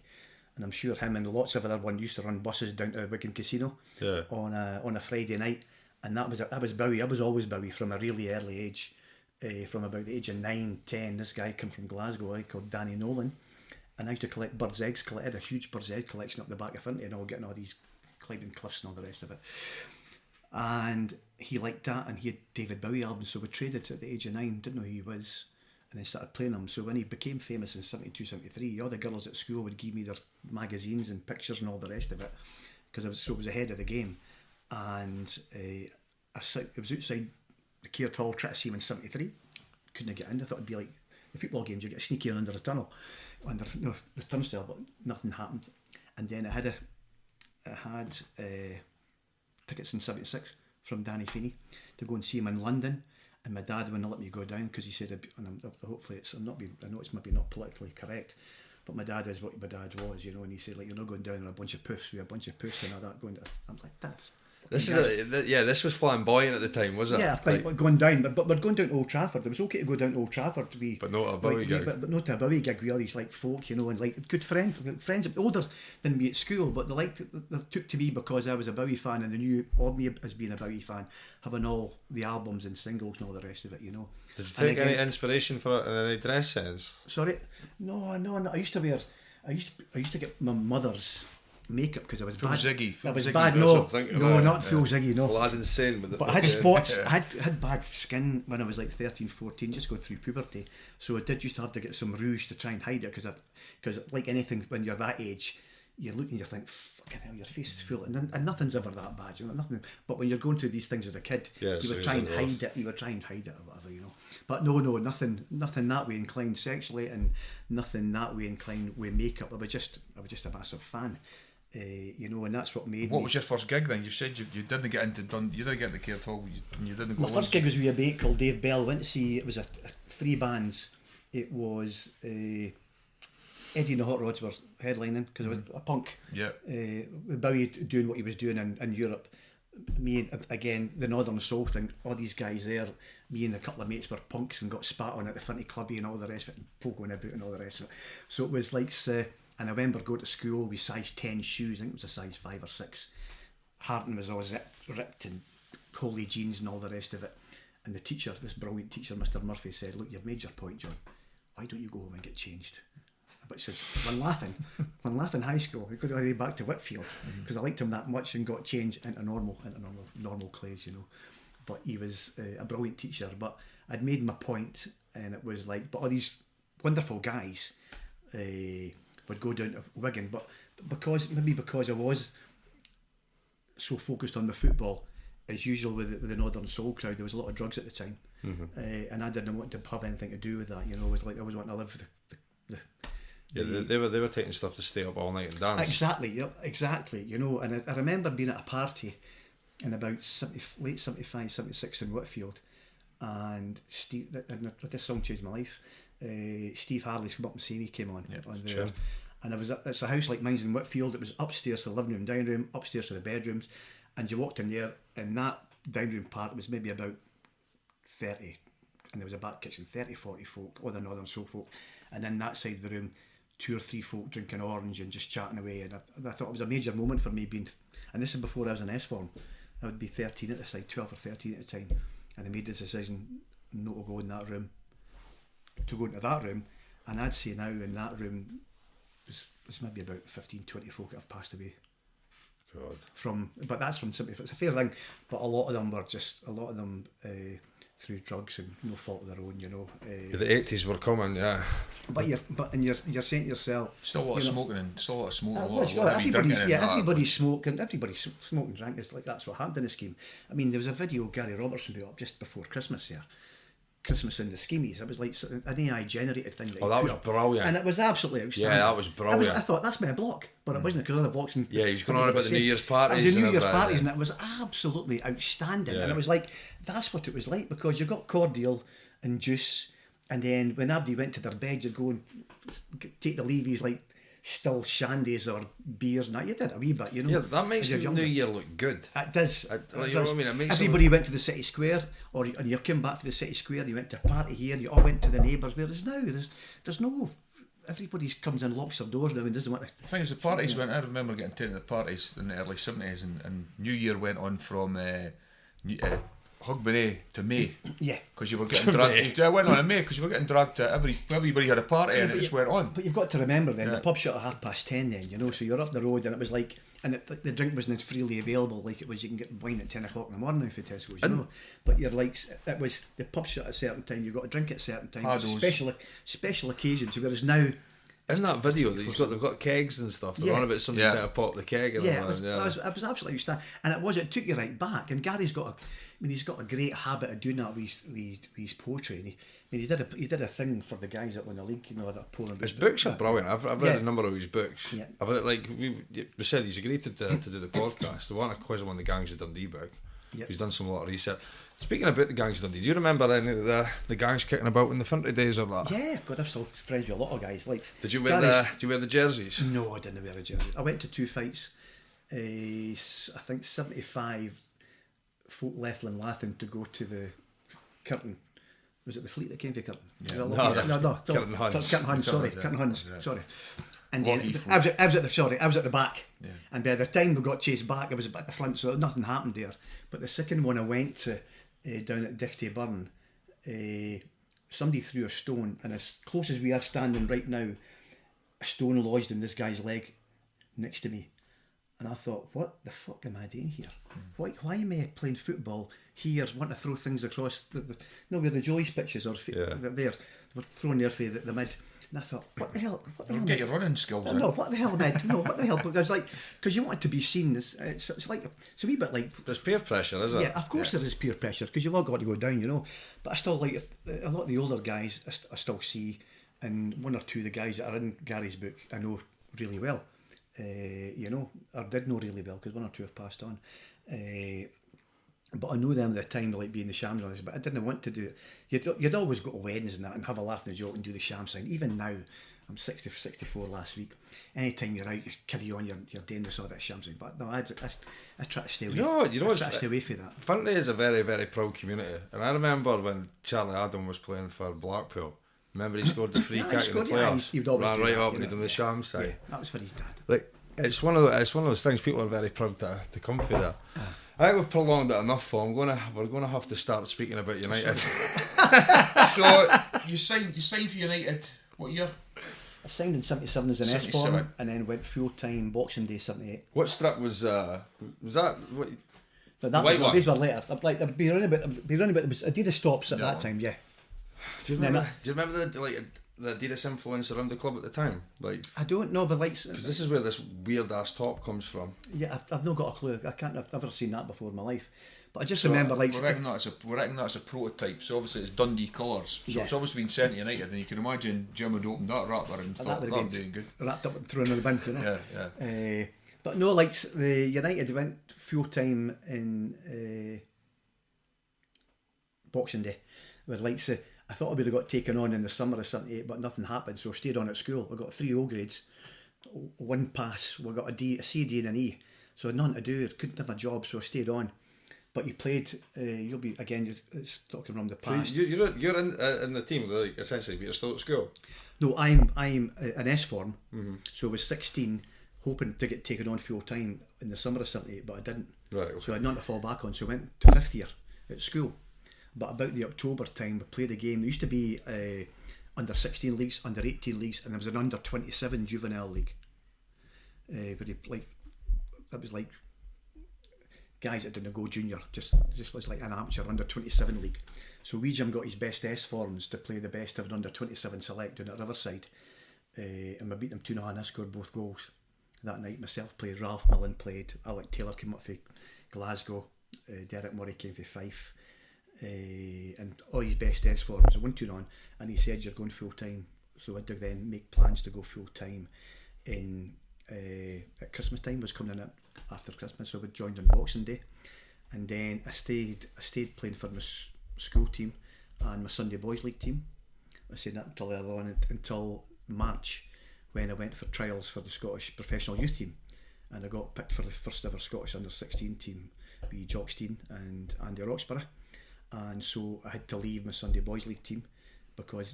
Speaker 2: and I'm sure him and lots of other ones used to run buses down to Wigan Casino on a Friday night, and that was Bowie. I was always Bowie from a really early age, from about the age of 9, 10. This guy came from Glasgow, called Danny Nolan, and I used to collect birds' eggs. I had a huge birds' egg collection up the back of Fentry, and all getting all these climbing cliffs and all the rest of it. And he liked that, and he had David Bowie albums, so we traded at the age of 9, didn't know who he was, and then started playing them. So when he became famous in 72, 73, all the girls at school would give me their magazines and pictures and all the rest of it, because I was ahead of the game. And it was outside the Caird Hall, trying to see him in 73. Couldn't get in. I thought it'd be like the football games, you get sneaky in under a tunnel, under the turnstile, but nothing happened. And then I had tickets in 76 from Danny Feeney to go and see him in London. And my dad wouldn't let me go down because he said, and hopefully I know it's maybe not politically correct, but my dad is what my dad was, you know, and he said, like, you're not going down on a bunch of poofs with a bunch of poofs and all that going to. I'm like, that's.
Speaker 1: This was flamboyant at the time, was it?
Speaker 2: Yeah, like going down, but we're going down to Old Trafford. It was okay to go down to Old Trafford to be,
Speaker 1: but not a Bowie gig.
Speaker 2: But not to a Bowie gig with all these like folk, you know, and like good friends older than me at school, but they took to me because I was a Bowie fan, and they knew of me as being a Bowie fan, having all the albums and singles and all the rest of it, you know.
Speaker 1: Did you take any inspiration for it in any dress sense?
Speaker 2: Sorry, no. I used to get my mother's makeup because I was
Speaker 3: full
Speaker 2: bad.
Speaker 3: Ziggy.
Speaker 2: I was
Speaker 3: Ziggy,
Speaker 2: bad. Not full Ziggy. No.
Speaker 1: Lad insane with it.
Speaker 2: But I had spots. I had bad skin when I was like 13, 14, just going through puberty. So I did used to have to get some rouge to try and hide it because like anything when you're that age, you look and you think, fucking hell, your face is full, and nothing's ever that bad, you know, nothing. But when you're going through these things as a kid, you would try and hide it. You would try and hide it or whatever, you know. But no, nothing that way inclined sexually, and nothing that way inclined with makeup. I was just a massive fan. You know, and that's what made
Speaker 3: What was your first gig then? You said you didn't get into Dundee, you didn't get into Caird Hall, you didn't go.
Speaker 2: My first gig was with a mate called Dave Bell. Went to see, it was a 3 bands. It was Eddie and the Hot Rods were headlining because it was a punk.
Speaker 3: Yeah.
Speaker 2: Bowie doing what he was doing in Europe. Me, again, the Northern Soul thing, all these guys there, me and a couple of mates were punks and got spat on at the Fentry Clubby and all the rest of it, and poking about and all the rest of it. So it was like, and I remember going to school with size 10 shoes, I think it was a size 5 or 6. Harton was all ripped and holy jeans and all the rest of it. And the teacher, this brilliant teacher, Mr. Murphy, said, look, you've made your point, John. Why don't you go home and get changed? But he says, when Laughing High School, he got all the way back to Whitfield because I liked him that much and got changed into normal clothes, you know. But he was a brilliant teacher. But I'd made my point, and it was like, but all these wonderful guys would go down to Wigan, but because I was so focused on the football, as usual with the Northern Soul crowd, there was a lot of drugs at the time, and I didn't want to have anything to do with that. You know, it was like I always wanted to live the
Speaker 1: they were taking stuff to stay up all night and dance.
Speaker 2: Exactly. You know, and I remember being at a party in about late 75, 76 in Whitfield, and Steve, this song changed my life. Steve Harley's Come Up and See Me came on there. Sure. And it's a house like mine's in Whitfield. It was upstairs to the living room, dining room, upstairs to the bedrooms, and you walked in there, and that dining room part was maybe about 30, and there was a back kitchen, 30, 40 folk, all the Northern Soul folk, and in that side of the room, 2 or 3 folk drinking orange and just chatting away, and I thought it was a major moment for me and this is before I was in S form. I would be 13 at the time, 12 or 13 at the time, and I made the decision not to go into that room, and I'd say now in that room there's maybe about 15, 20 folk that have passed away.
Speaker 1: God.
Speaker 2: But that's from simply, it's a fair thing, but a lot of them through drugs and no fault of their own, you know.
Speaker 1: The 80s were coming, yeah.
Speaker 2: But you're saying to yourself,
Speaker 3: still a lot of smoking, a lot
Speaker 2: of everybody's smoking, everybody's smoking, drink. It's like that's what happened in the scheme. I mean, there was a video Gary Robertson put up just before Christmas here. Christmas in the Schemies. It was like an AI generated thing.
Speaker 1: That was brilliant.
Speaker 2: And it was absolutely outstanding.
Speaker 1: Yeah, that was brilliant.
Speaker 2: I thought, that's my block, but it wasn't, because other blocks.
Speaker 1: Yeah, he was going on about the New Year's parties.
Speaker 2: The New Year's parties, and it was absolutely outstanding.
Speaker 1: Yeah.
Speaker 2: And it was like, that's what it was like, because you got cordial and juice, and then when everybody went to their bed, you'd go and take the leavies like still shandies or beers, and that you did a wee bit, you know.
Speaker 1: Yeah, that makes the New Year look good.
Speaker 2: It does.
Speaker 1: You know what I mean? It makes
Speaker 2: everybody went to the city square, and you came back to the city square, you went to a party here, you all went to the neighbours, whereas now there's no, everybody comes in, locks their doors now and doesn't want to.
Speaker 3: The thing is, the parties went, I remember getting taken to the parties in the early 70s, and New Year went on from Hogmanay to May.
Speaker 2: Yeah.
Speaker 3: Because you were getting dragged. I went on in May because you were getting dragged to everybody had a party and it just went on.
Speaker 2: But you've got to remember then, the pub shut at 10:30 then, you know, so you're up the road and it was like, and the drink wasn't as freely available like it was. You can get wine at 10 o'clock in the morning if it Tesco's, you know. But you're like, it was the pub shut at a certain time. You got to drink at a certain time. Special occasions. Whereas now,
Speaker 1: in that video that they've got kegs and stuff. They're on about somebody trying to pop the keg. And
Speaker 2: it was absolutely outstanding, and it took you right back. And Gary's got he's got a great habit of doing that with his poetry. And he did a thing for the guys that won the league, you know, that pouring.
Speaker 1: His books are brilliant. I've read a number of his books. Yeah. I've like we said, he's agreed to do the podcast. The one, a quiz on the Gangs of Dundee book. Yep. He's done some lot of research. Speaking about the Gangs of Dundee, do you remember any of the gangs kicking about in the Fentry days or that?
Speaker 2: Yeah, God, I'm still friends with a lot of guys. Like,
Speaker 1: did you wear the jerseys?
Speaker 2: No, I didn't wear a jersey. I went to 2 fights. I think 75 folk left Linlathen to go to the Curtin. Was it the Fleet that came to Curtin?
Speaker 1: Yeah.
Speaker 2: No,
Speaker 1: Curtin Huns.
Speaker 2: Curtin Huns. Sorry. And I was at the back. Yeah. And by the time we got chased back, I was at the front, so nothing happened there. But the second one I went to down at Dichty Burn, somebody threw a stone, and as close as we are standing right now, a stone lodged in this guy's leg next to me. And I thought, what the fuck am I doing here? Why am I playing football here, wanting to throw things across where the Joyce pitches or they were throwing there for the mid. And I thought, what the hell?
Speaker 3: Get your running skills.
Speaker 2: No, what the hell, Ned? No, what the hell? Because you want to be seen. It's like it's a wee bit like.
Speaker 1: There's peer pressure, is it?
Speaker 2: Yeah, of course there is peer pressure because you've all got to go down, you know. But I still like a lot of the older guys. I still see, and one or two of the guys that are in Gary's book I know really well. You know, or did know really well because one or two have passed on. But I know them at the time, like being the shams on this, but I didn't want to do it. You'd always go to weddings and that and have a laugh and a joke and do the sham sign. Even now, I'm 64 last week. Anytime you're out, you carry on, you're doing this or that sham sign. But no, I try to stay away. I try to stay away from that.
Speaker 1: Fentry is a very, very proud community. And I remember when Charlie Adam was playing for Blackpool. Remember he scored the free kick in the playoffs.
Speaker 2: He would always
Speaker 1: ran right up and he done the sham sign.
Speaker 2: Yeah, that was for his dad.
Speaker 1: Like it's one of those things people are very proud to come for that. I think we've prolonged it enough for. We're gonna have to start speaking about United.
Speaker 3: So you signed for United what year?
Speaker 2: I signed in 77 as an S form and then went full time Boxing Day 78.
Speaker 1: What strip was that? What?
Speaker 2: These were later. I'd be around about it was Adidas tops at that time. Yeah.
Speaker 1: Do you remember the Adidas influence around the club at the time? Like,
Speaker 2: I don't know, but
Speaker 1: because this is where this weird ass top comes from.
Speaker 2: Yeah, I've not got a clue. I've never seen that before in my life. But I just remember like
Speaker 3: we're reckoning that's a prototype. So obviously it's Dundee colours. So it's obviously been sent to United, and you can imagine Jim had opened that wrapper and thought that would be good.
Speaker 2: Wrapped up and thrown in the bin, you know.
Speaker 3: Yeah.
Speaker 2: But no, like the United went full time in Boxing Day. With like I thought I would have got taken on in the summer of 78, but nothing happened, so I stayed on at school. I got 3 O grades, 1 pass, we got a C, D and an E, so I had nothing to do, I couldn't have a job, so I stayed on. But you played, you'll be, again, it's talking from the past.
Speaker 1: So you're in the team, like, essentially, but you're still at school?
Speaker 2: No, I'm an S form, so I was 16, hoping to get taken on full time in the summer of 78, but I didn't.
Speaker 1: Right, okay.
Speaker 2: So I had nothing to fall back on, so I went to 5th year at school. But about the October time, we played a game. There used to be under 16 leagues, under 18 leagues, and there was an under 27 juvenile league. But that was like guys that didn't go junior, just was like an amateur under 27 league. So Jim got his best S forms to play the best of an under 27 select down at Riverside, and we beat them 2-0. I scored both goals that night. Myself played, Ralph Millen played, Alec Taylor came up for Glasgow, Derek Murray came for Fife. And all his best S forms. I went 2-0 and he said you're going full time, so I did then make plans to go full time in at Christmas time. Was coming in after Christmas, so I joined on Boxing Day, and then I stayed playing for my school team and my Sunday Boys League team. I stayed that until early on, until March, when I went for trials for the Scottish professional youth team, and I got picked for the first ever Scottish under 16 team with Jockstein and Andy Roxburgh. And so I had to leave my Sunday Boys League team because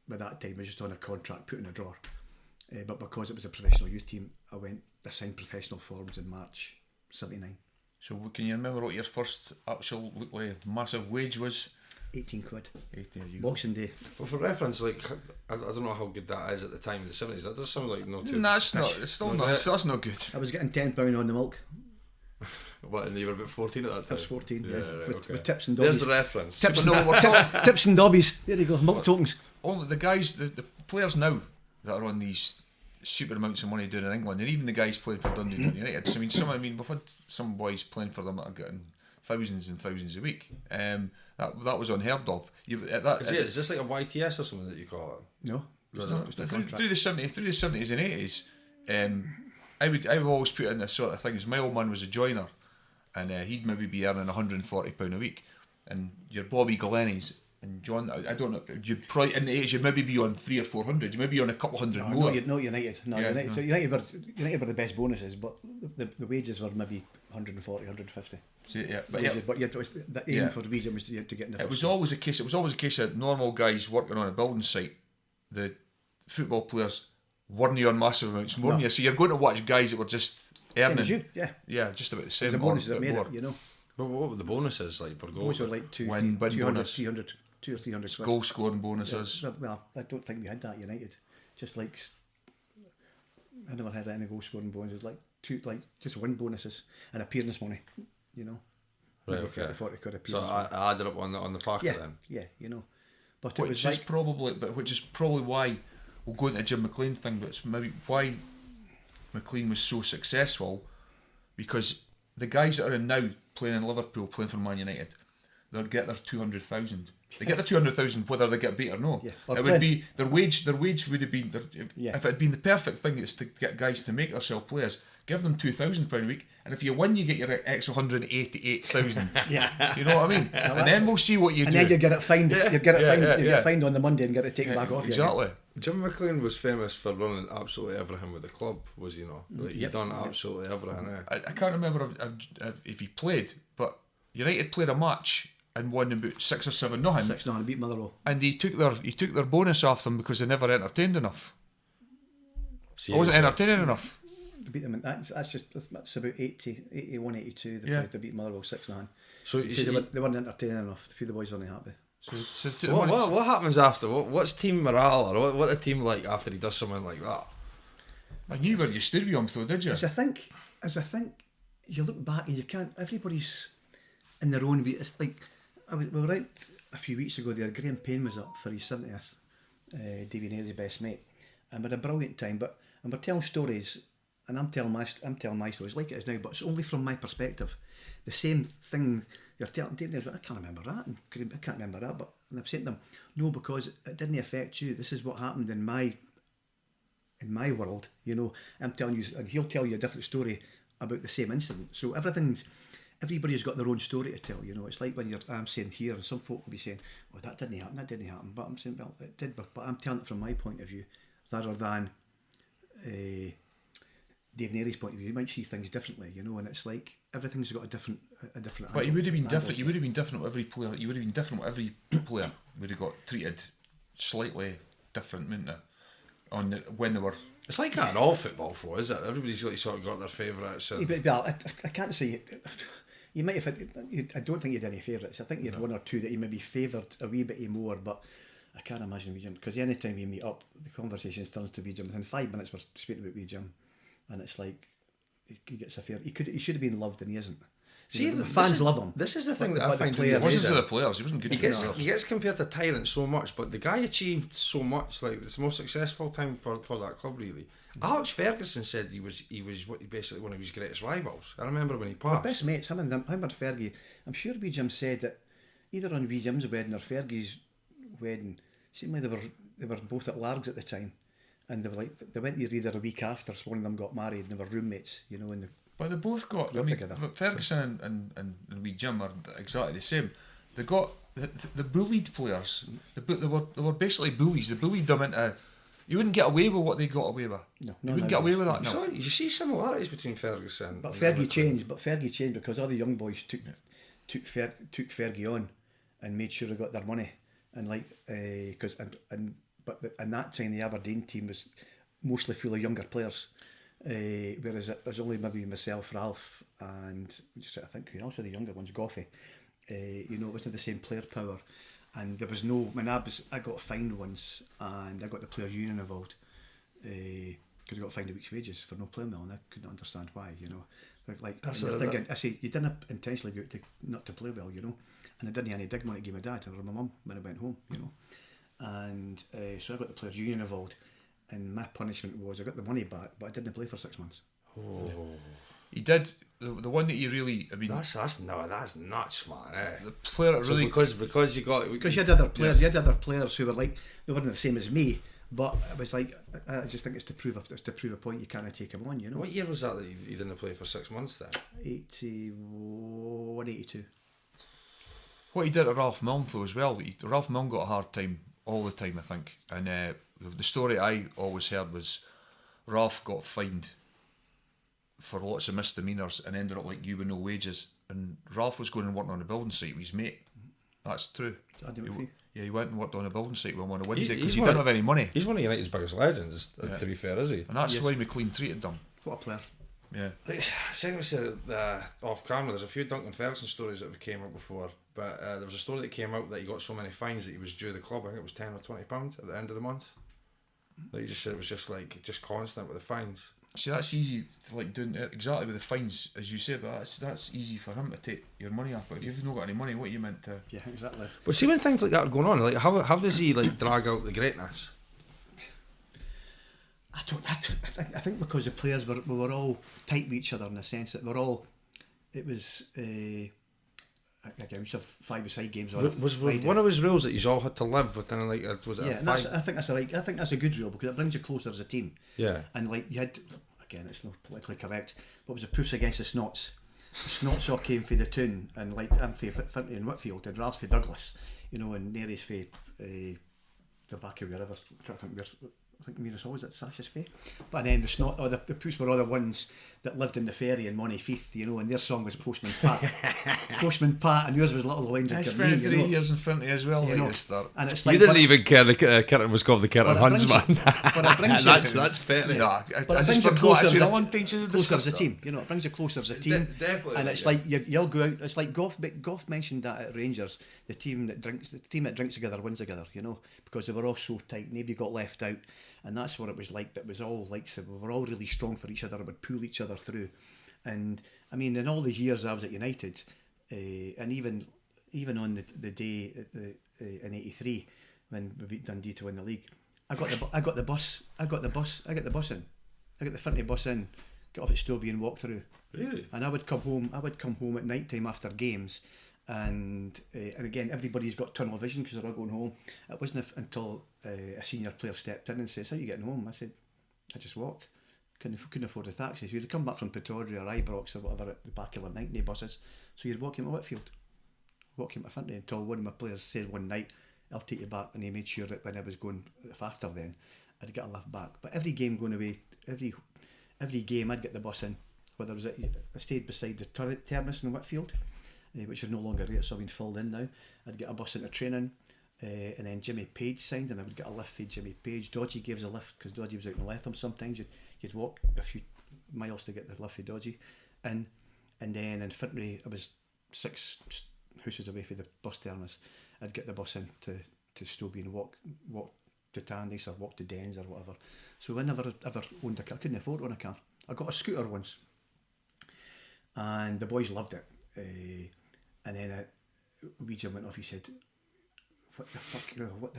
Speaker 2: by that time I was just on a contract put in a drawer. But because it was a professional youth team, I signed professional forms in March 79.
Speaker 3: So can you remember what your first absolutely massive wage was?
Speaker 2: 18 quid.
Speaker 3: 18, there you go.
Speaker 2: Boxing Day.
Speaker 1: But for reference, like, I don't know how good that is at the time in the 70s. That does sound like no too.
Speaker 3: Nah, it's not. It's still not. That's not good.
Speaker 2: I was getting £10 on the milk.
Speaker 1: What, and you were about 14 at that time?
Speaker 2: I was 14, yeah.
Speaker 1: Right,
Speaker 2: with,
Speaker 1: okay.
Speaker 2: with tips and
Speaker 1: There's
Speaker 2: dobbies.
Speaker 1: the reference.
Speaker 2: Tips,
Speaker 3: No, we're talking,
Speaker 2: tips and dobbies. There you go, milk tokens.
Speaker 3: only the guys, the players now that are on these super amounts of money doing in England, and even the guys playing for Dundee United. So, I mean, we've had some boys playing for them that are getting thousands and thousands a week. That was unheard of.
Speaker 1: Is this like a YTS or something that you call it?
Speaker 2: No.
Speaker 3: Through the 70s and 80s, I would always put in this sort of things. My old man was a joiner, and he'd maybe be earning £140 a week, and your Bobby Glennies and John, I don't know, you'd probably in the 80s you'd maybe be on 300 or 400, you might be on a couple hundred more.
Speaker 2: No, United. No,
Speaker 3: Yeah,
Speaker 2: United.
Speaker 3: no.
Speaker 2: So United were the best bonuses, but the wages were maybe 140, 150.
Speaker 3: So, yeah, but
Speaker 2: Wages,
Speaker 3: yeah,
Speaker 2: but the aim for the region was to get in the
Speaker 3: it was
Speaker 2: first
Speaker 3: always a case. It was always a case of normal guys working on a building site. The football players weren't on massive amounts, weren't you? So you're going to watch guys that were just
Speaker 2: same
Speaker 3: earning,
Speaker 2: as you, yeah.
Speaker 3: just about the same.
Speaker 2: The bonuses that made
Speaker 3: more.
Speaker 2: it, you know.
Speaker 1: But what were the bonuses like for goals?
Speaker 2: Those were like
Speaker 3: Win
Speaker 2: 200,
Speaker 3: bonus.
Speaker 2: 300, 200 or 300 quid.
Speaker 3: Goal scoring bonuses.
Speaker 2: Yeah, well, I don't think we had that at United. Just like I never had any goal scoring bonuses. Like just win bonuses and appearance money. You know.
Speaker 1: Right,
Speaker 2: Maybe
Speaker 1: okay.
Speaker 2: 30, 40 quid
Speaker 1: So
Speaker 2: appearance.
Speaker 1: I added up on the packet
Speaker 2: yeah,
Speaker 1: then.
Speaker 2: yeah, you know. But it
Speaker 3: Which
Speaker 2: was
Speaker 3: is probably why we'll go into Jim McLean thing, but it's maybe why McLean was so successful, because the guys that are in now playing in Liverpool, playing for Man United, they'll get their 200,000. They get their 200,000 whether they get beat or no.
Speaker 2: Yeah.
Speaker 3: It would be their wage. Their wage would have been
Speaker 2: Yeah.
Speaker 3: if it had been the perfect thing is to get guys to make themselves players. Give them £2,000 a week, and if you win, you get your extra 188,000.
Speaker 2: Yeah.
Speaker 3: You know what I mean? And then we'll see what you
Speaker 2: and
Speaker 3: do.
Speaker 2: then you get it fined.
Speaker 3: Yeah,
Speaker 2: You get it
Speaker 3: yeah,
Speaker 2: fined.
Speaker 3: yeah,
Speaker 2: You
Speaker 3: yeah.
Speaker 2: get fined on the Monday and get it taken back off.
Speaker 3: Exactly.
Speaker 1: Jim McLean was famous for running absolutely everything with the club, was he not? Like, he'd
Speaker 2: Yep.
Speaker 1: done absolutely everything.
Speaker 3: I can't remember if he played, but United played a match and won about 6 or 7 nothing.
Speaker 2: 6-0 beat Motherwell.
Speaker 3: And he took their bonus off them because they never entertained enough. I wasn't entertaining enough.
Speaker 2: They beat them. And that's about 81, 82. They beat Motherwell 6-0.
Speaker 1: So
Speaker 2: They weren't entertaining enough. A few of the boys weren't happy.
Speaker 3: So
Speaker 1: what happens after? What's team morale, or what the team like after he does something like that?
Speaker 3: I knew where you stood with him, though, did you?
Speaker 2: As I think, you look back and you can't. Everybody's in their own way. It's like we were out a few weeks ago. There, Graham Payne was up for his 70th. Davy Nair's best mate, and we had a brilliant time. And we're telling stories, and I'm telling my stories like it is now, but it's only from my perspective. The same thing you're telling Davy Nair's, I can't remember that, and Graham, I can't remember that. But and I've said to them, no, because it didn't affect you. This is what happened in my world, you know. I'm telling you, and he'll tell you a different story about the same incident. So everybody's got their own story to tell, you know. It's like when I'm saying here, and some folk will be saying, well, that didn't happen, but I'm saying, well, it did, but I'm telling it from my point of view, rather than Dave Nair's point of view. You might see things differently, you know, and it's like everything's got a different
Speaker 3: But you would have been
Speaker 2: angle.
Speaker 3: different. You would have been different with every player. You would have been different with every player. Would have got treated slightly different, wouldn't it? When they were.
Speaker 1: It's like that in all football, though, is it? Everybody's like sort of got their favourites.
Speaker 2: I can't say. You might have. I don't think you had any favourites. I think you had one or two that you maybe favoured a wee bit more, but I can't imagine wee Jim, because any time we meet up, the conversation turns to wee Jim. Within 5 minutes, we're speaking about wee Jim, and it's like he gets a fair. He should have been loved, and he isn't.
Speaker 1: See,
Speaker 2: the fans love him.
Speaker 1: This is the thing that I
Speaker 2: But the
Speaker 1: find
Speaker 2: players-
Speaker 3: It
Speaker 1: really
Speaker 3: wasn't
Speaker 1: amazing.
Speaker 3: to the players. He wasn't good
Speaker 1: He
Speaker 3: to the
Speaker 1: gets
Speaker 3: players.
Speaker 1: he gets compared to Tyrant so much, but the guy achieved so much. Like, it's the most successful time for that club, really. Alex Ferguson said he was basically one of his greatest rivals. I remember when he passed.
Speaker 2: Best mates, him and Fergie. I'm sure wee Jim said that either on wee Jim's wedding or Fergie's wedding, seemed like they were both at Largs at the time, and they went there either a week after one of them got married, and they were roommates, you know,
Speaker 3: But they both got.
Speaker 2: Got together.
Speaker 3: Ferguson and wee Jim are exactly the same. They got the bullied players. They were basically bullies. They bullied them into. You wouldn't get away with what they got away with.
Speaker 2: No,
Speaker 3: you wouldn't get away with that.
Speaker 1: So
Speaker 3: No.
Speaker 1: you see similarities between Ferguson.
Speaker 2: But
Speaker 1: and
Speaker 2: Fergie
Speaker 1: McLean.
Speaker 2: changed. But Fergie changed because all the young boys took Fergie on and made sure they got their money, and but that time the Aberdeen team was mostly full of younger players, Whereas there's only maybe myself, Ralph, and just I think who else were the younger ones, Goffey. You know, it wasn't the same player power, and there was no. I got fined once, and I got the players' union involved because I got fined a week's wages for not playing well, and I couldn't understand why. You know, like I say, you didn't intentionally go out to not to play well, you know, and I didn't have any dig money to give my dad or my mum when I went home, you know, and so I got the players' union involved. And my punishment was I got the money back, but I didn't play for 6 months.
Speaker 1: Oh,
Speaker 3: he did the one that you really. I mean,
Speaker 1: that's nuts, man.
Speaker 3: The player that really
Speaker 1: because you
Speaker 2: had other players. You had other players who were like they weren't the same as me, but it was like I just think it's to prove a point. You can't take him on. You know.
Speaker 1: What year was that you didn't play for 6 months then?
Speaker 2: 81, 82.
Speaker 3: What he did to Ralph Milne though as well. Ralph Milne got a hard time all the time, I think, and. The story I always heard was Ralph got fined for lots of misdemeanours and ended up like you with no wages. And Ralph was going and working on a building site with his mate. That's true. He went and worked on a building site with him on a Wednesday because he didn't have any money.
Speaker 1: He's one of United's biggest legends, to be fair, is he?
Speaker 3: And that's why McLean treated them.
Speaker 2: What a player.
Speaker 1: Yeah. Saying we said off camera, there's a few Duncan Ferguson stories that have came out before, but there was a story that came out that he got so many fines that he was due the club. I think it was £10 or £20 at the end of the month. Like you just said, it was just constant with the fines.
Speaker 3: See, that's easy, like doing it exactly with the fines, as you say, but that's easy for him to take your money off. But if you've not got any money, what are you meant to?
Speaker 2: Yeah, exactly.
Speaker 1: But see, when things like that are going on, like how does he like drag out the greatness?
Speaker 2: I think because the players we were all tight with each other in the sense that it was. Again, we used to have 5-a-side games on.
Speaker 1: Was one of his rules that you all had to live within like was it?
Speaker 2: Yeah, and I think that's a good rule because it brings you closer as a team.
Speaker 1: Yeah,
Speaker 2: and like you had, again, it's not politically correct, but it was a push against the Snots. The Snots all came for the Toon, and like I'm for Fentry and Whitfield, and Ralph's for Douglas, you know, and Mary's for the back of wherever. I think Mary's always at Sash's Fae. But then the Snot, or the Poos were all the ones that lived in the ferry in Montefieth, you know, and their song was Postman Pat. Postman Pat, and yours was Little Lounge.
Speaker 3: I spent 3 years in Fentry as well, like this start.
Speaker 2: And it's like,
Speaker 1: you didn't even care the curtain was called the Curtain Huntsman.
Speaker 2: That's
Speaker 1: fair.
Speaker 3: No, I just forgot actually I wanted to
Speaker 2: closer as a team, you know, it brings you closer as a team.
Speaker 1: Definitely.
Speaker 2: And it's like you'll go out, it's like Goff mentioned that at Rangers, the team that drinks together wins together, you know, because they were all so tight, nobody got left out. And that's what it was like. That was all like, so we were all really strong for each other. Would pull each other through. And I mean, in all the years I was at United, and even on the day in '83 when we beat Dundee to win the league, I got the bus in. I got the Fentry bus in, got off at Stobie and walked through.
Speaker 1: Really?
Speaker 2: And I would come home at night time after games. And again, everybody's got tunnel vision because they're all going home. It wasn't until a senior player stepped in and says, "How are you getting home?" I said, "I just walk. Couldn't afford a taxi." So you'd come back from Pittodrie or Ibrox or whatever at the back of the night, no buses. So you'd walk him to Whitfield, walk him to Fentry until one of my players said one night, "I'll take you back," and he made sure that when I was going, if after then, I'd get a lift back. But every game going away, every game I'd get the bus in. Whether it was I stayed beside the terrace in Whitfield, which is no longer there, it's all been filled in now. I'd get a bus into training, and then Jimmy Page signed, and I would get a lift for Jimmy Page. Dodgy gave us a lift because Dodgy was out in Latham. Sometimes you'd walk a few miles to get the lift for Dodgy, and then in Fentry I was 6 houses away from the bus terminus. I'd get the bus in to Stobie and walk to Tandis or walk to Dens or whatever. So I never ever owned a car. I couldn't afford to own a car. I got a scooter once, and the boys loved it. And then wee Jim went off. He said, what the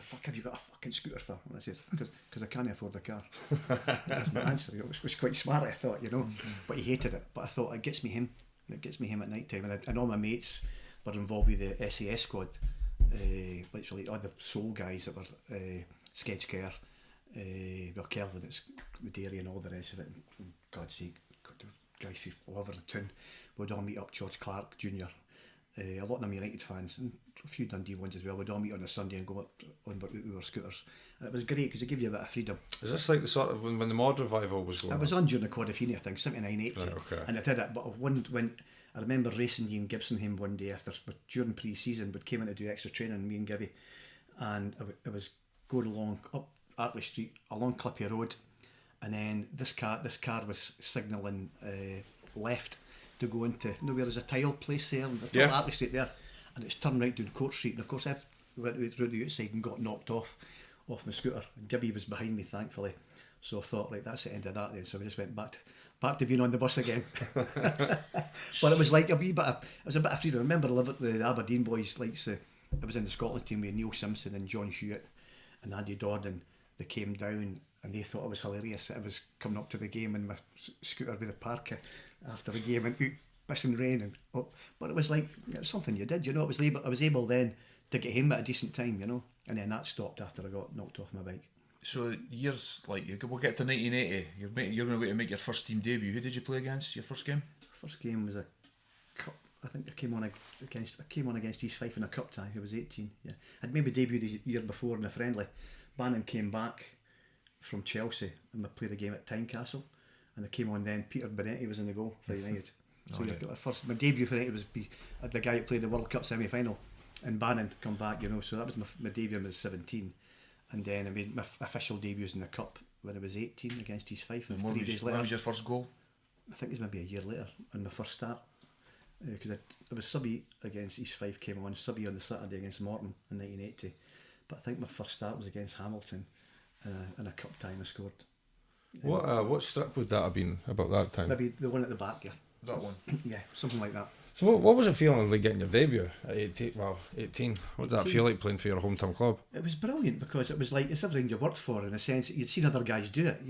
Speaker 2: fuck have you got a fucking scooter for?" And I said, because I can't afford a car. That was my answer. It was quite smart, I thought, you know. Mm-hmm. But he hated it. But I thought, it gets me him at night time. And all my mates were involved with the SAS squad, literally all the soul guys that were Sketch Care, Kelvin, it's the dairy and all the rest of it. And God's sake, the guys all over the town would all meet up. George Clark Jr., a lot of them United fans, and a few Dundee ones as well. We'd all meet on a Sunday and go up on our scooters, and it was great because it gave you a bit of freedom.
Speaker 1: Is this like the sort of when the mod revival was going on?
Speaker 2: I was on during the Quadrophenia, I think, 79, 80,
Speaker 1: right, okay.
Speaker 2: And I did it. But when I remember racing Ian Gibson one day during pre-season, but came in to do extra training, me and Gibby, and I was going along up Artley Street, along Clippy Road, and then this car was signalling left to go into, where there's a tile place there, the Artery Street there, and it's turned right down Court Street, and of course I went through the outside and got knocked off my scooter, and Gibby was behind me, thankfully, so I thought, right, that's the end of that then, so we just went back to being on the bus again. But it was like it was a bit of freedom. I remember the Aberdeen boys, I was in the Scotland team with Neil Simpson and John Hewitt and Andy Dorden. They came down and they thought it was hilarious that I was coming up to the game in my scooter with a parka after the game and out missing rain and up. But it was like, it was something you did, I was able then to get home at a decent time, and then that stopped after I got knocked off my bike.
Speaker 3: So years, we'll get to 1980, you're going to make your first team debut. Who did you play against, your first game?
Speaker 2: First game was a cup. I think I came on against East Fife in a cup tie. I was 18. Yeah, I'd maybe debuted the year before in a friendly. Bannon came back from Chelsea and we played a game at Tynecastle, and I came on then. Peter Benetti was in the goal for United. So my debut for United was the guy who played the World Cup semi-final, and Bannon come back. So that was my debut when I was 17, and then I made my official debuts in the cup when I was 18 against East Fife. And 3 days later,
Speaker 3: when was your first goal?
Speaker 2: I think it was maybe a year later on my first start, because I was subby against East Fife, came on subby on the Saturday against Morton in 1980, but I think my first start was against Hamilton in a cup tie and I scored.
Speaker 4: What strip would that have been about that time?
Speaker 2: Maybe the one at the back, yeah.
Speaker 3: That one?
Speaker 2: Yeah, something like that.
Speaker 4: So what was it feeling like getting your debut at 18? What did that feel like playing for your hometown club?
Speaker 2: It was brilliant because it was like it's everything you worked for, in a sense. You'd seen other guys do it.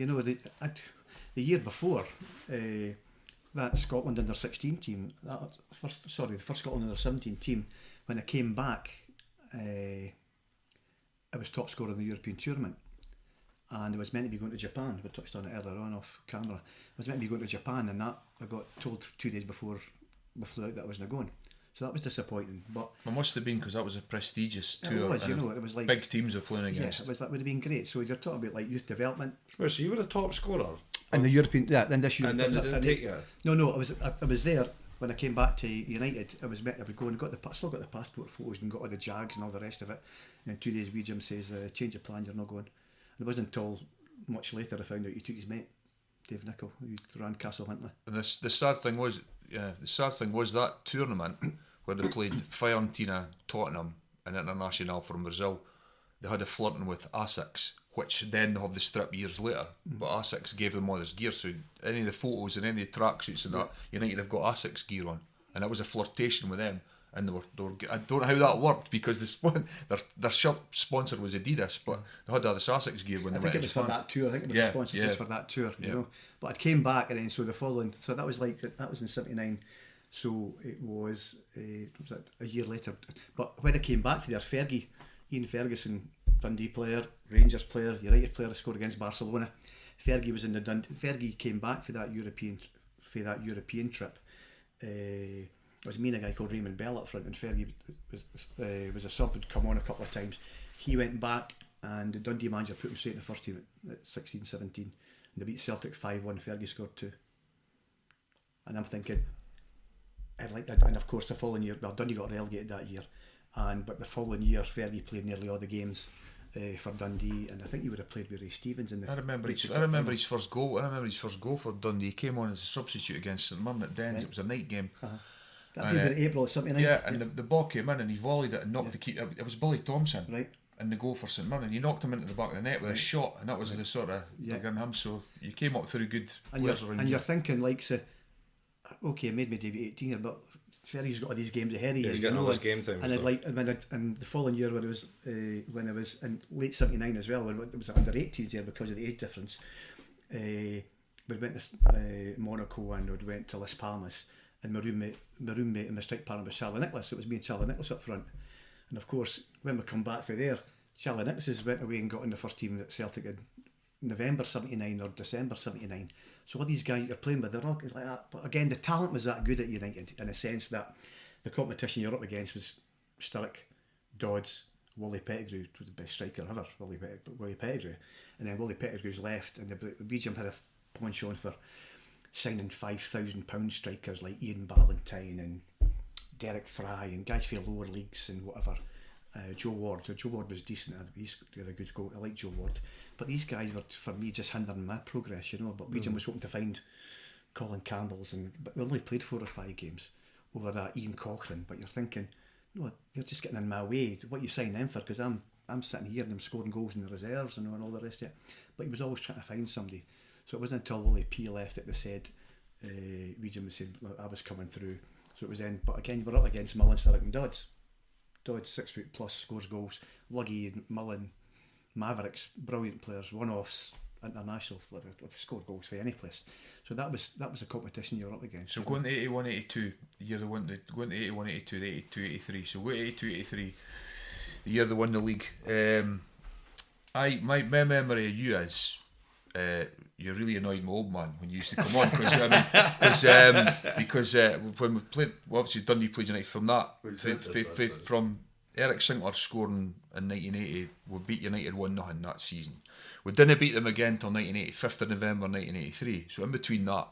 Speaker 2: The year before, that Scotland under 16 team, the first Scotland under 17 team, when I came back, I was top scorer in the European tournament, and I was meant to be going to Japan. We touched on it earlier on off camera. I was meant to be going to Japan, and that I got told 2 days before we flew out that I wasn't going. So that was disappointing. But
Speaker 3: it must have been, because that was a prestigious tour.
Speaker 2: It was like
Speaker 3: big teams were playing against.
Speaker 2: Yeah, that would have been great. So you're talking about like youth development.
Speaker 4: Well, so you were the top scorer
Speaker 2: in the European, then this year.
Speaker 4: And then they didn't take you?
Speaker 2: No, I was there when I came back to United. I would go and still got the passport photos and got all the jags and all the rest of it. And then 2 days Jim says, change of plan, you're not going. And it wasn't until much later I found out he took his mate, Dave Nichol, who ran Castle Hintley.
Speaker 3: And the sad thing was that tournament where they played Fiorentina, Tottenham and Internacional from Brazil. They had a flirting with Asics, which then they have the strip years later. But Asics gave them all this gear, so any of the photos and any of the tracksuits and that, United have got Asics gear on, and that was a flirtation with them. And they were I don't know how that worked, because their shirt sponsor was Adidas, but they had all this Asics gear when they went to Japan.
Speaker 2: For that tour. I think it was sponsored just for that tour, you know. But I came back, and then so that was in '79. So it was a year later. But when I came back for there, Ian Ferguson, Dundee player, Rangers player, United player, scored against Barcelona. Fergie was in the Fergie came back for that European trip. It was me and a guy called Raymond Bell up front, and Fergie was a sub, had come on a couple of times. He went back, and the Dundee manager put him straight in the first team at 16-17, and they beat Celtic 5-1. Fergie scored 2, and I'm thinking, and of course the following year, Dundee got relegated that year, but the following year Fergie played nearly all the games for Dundee, and I think he would have played with Ray Stevens in the.
Speaker 3: I remember his first goal. I remember his first goal for Dundee. He came on as a substitute against St Mirren at Dens. Right. It was a night game.
Speaker 2: That was in April or something.
Speaker 3: Yeah, and the ball came in and he volleyed it and knocked the keeper. It was Billy Thompson.
Speaker 2: Right.
Speaker 3: And the goal for St Mirren, he knocked him into the back of the net with a shot, and that was the sort of big on him. So you came up through good players around.
Speaker 2: And you're thinking okay, I made my debut at 18 here, but Ferrie's got all these games ahead of you.
Speaker 4: He's getting all his game time.
Speaker 2: And the following year when I was in late '79 as well, when it was under 18s there because of the age difference, we went to Monaco and we went to Las Palmas, and my roommate and my strike partner was Charlie Nicholas. It was me and Charlie Nicholas up front, and of course when we come back from there, Charlie Nicholas went away and got in the first team at Celtic in November '79 or December '79. So all these guys you're playing with, they're all like that. But again, the talent was that good at United, in a sense that the competition you're up against was Sturrock, Dodds, Wally Pettigrew, was the best striker ever, Wally Pettigrew. And then Wally Pettigrew's left, and the BGM had a penchant for signing £5,000 strikers like Ian Ballantyne and Derek Fry and guys for lower leagues and whatever. Joe Ward. Joe Ward was decent. He's got a good goal. I like Joe Ward. But these guys were, for me, just hindering my progress, you know. But Legion was hoping to find Colin Campbell's, but they only played 4 or 5 games over that Ian Cochrane. But you're thinking, no, they're just getting in my way. What you sign them for? Because I'm sitting here and I'm scoring goals in the reserves and all the rest of it. But he was always trying to find somebody. So it wasn't until Willie P left that they said, Region was saying, look, I was coming through. So it was in. But again, we're up against Mullen, Sturrock and Dodds. Dodds, 6 foot plus, scores goals. Luggy, Mullen, Mavericks, brilliant players, one-offs, international, with scored goals for any place. So that was a competition you were up against.
Speaker 3: So going to 81, 82, the year they won going to 81, 82, 82, 83. So go to 82, 83, the year they won the league. My memory of you is you really annoyed my old man when you used to come on because when we played, well, obviously Dundee played United from that from Eric Sinclair scoring in 1980, we beat United 1-0 that season. We didn't beat them again till 1980, 5th of November 1983. So in between that,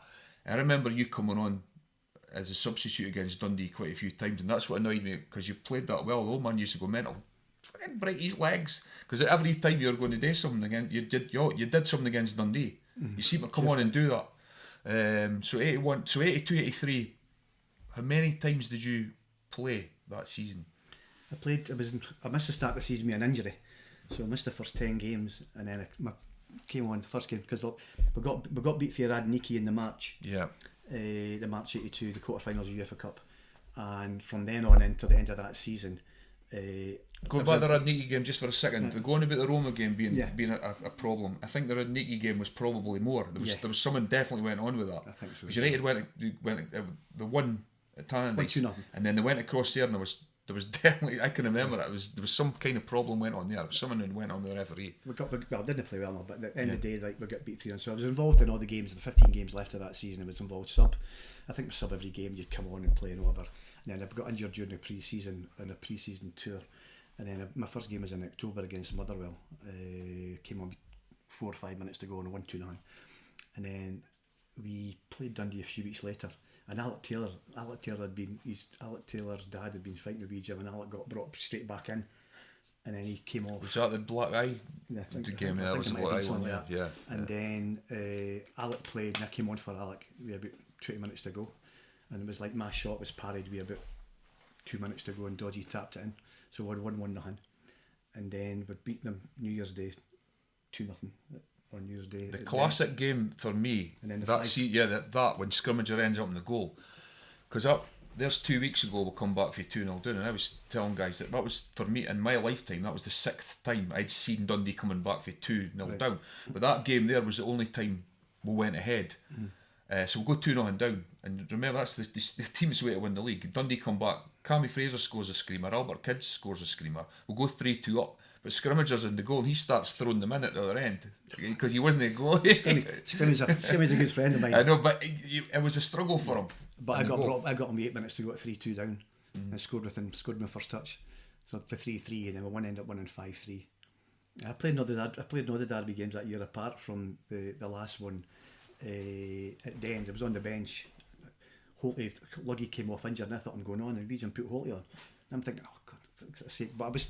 Speaker 3: I remember you coming on as a substitute against Dundee quite a few times, and that's what annoyed me, because you played that well. The old man used to go mental. Fucking break his legs, because every time you were going to do something again, you did something against Dundee. You seem to come on and do that. So 81, so 82, 83. How many times did you play that season?
Speaker 2: I missed the start of the season with an injury, so I missed the first 10 games, and then I came on the first game because we got beat for Radniki in the March.
Speaker 3: Yeah.
Speaker 2: The March 82, the quarterfinals of UEFA Cup, and from then on into the end of that season.
Speaker 3: Going back to the Radniki game just for a second, the going about the Roma game being a problem. I think the Radniki game was probably more. There was someone definitely went on with that.
Speaker 2: I think so.
Speaker 3: Because United they won at Tannadice, and then they went across there, and there was definitely, I can remember it. There was some kind of problem went on there. There was someone who went on with the referee.
Speaker 2: We didn't play well, but at the end of the day, we got beat 3-1. So I was involved in all the games, the 15 games left of that season. I was involved sub. I think sub every game. You'd come on and play and whatever. And then I got injured during the pre-season on a pre-season tour. And then my first game was in October against Motherwell. Came on 4 or 5 minutes to go and I won 2-0. And then we played Dundee a few weeks later. And Alec Taylor's dad had been fighting with Jim, and Alec got brought straight back in. And then he came off.
Speaker 3: Was that the Black Eye?
Speaker 2: Yeah, I think
Speaker 3: game? That was the Black Eye one. Yeah.
Speaker 2: And then Alec played, and I came on for Alec. We had about 20 minutes to go, and it was like my shot was parried with about 2 minutes to go, and Dodgy tapped it in. So we won 1-0, and then we beat them New Year's Day 2-0 on New Year's Day.
Speaker 3: The classic game for me. And then that when Scrimmager ends up in the goal, because there's 2 weeks ago we come back for 2-0 down, and I was telling guys that was, for me in my lifetime, that was the 6th time I'd seen Dundee coming back for 2-0 down. But that game there was the only time we went ahead. So we'll go 2-0 down, and remember that's the team's way to win the league. Dundee come back, Cammy Fraser scores a screamer, Albert Kidd scores a screamer, we'll go 3-2 up, but Scrimmager's in the goal and he starts throwing them in at the other end because he wasn't a goalie.
Speaker 2: Scrimmage a good friend of mine.
Speaker 3: I know, but it was a struggle for him.
Speaker 2: But I got him 8 minutes to go at 3-2 down, and scored my first touch, so the 3-3, and then we ended up winning 5-3. I played Northern Derby games that year, apart from the last one at Dens. I was on the bench. Luggy came off injured, and I thought, I'm going on, and Region put Holty on. And I'm thinking, oh God, for God's sake. But I was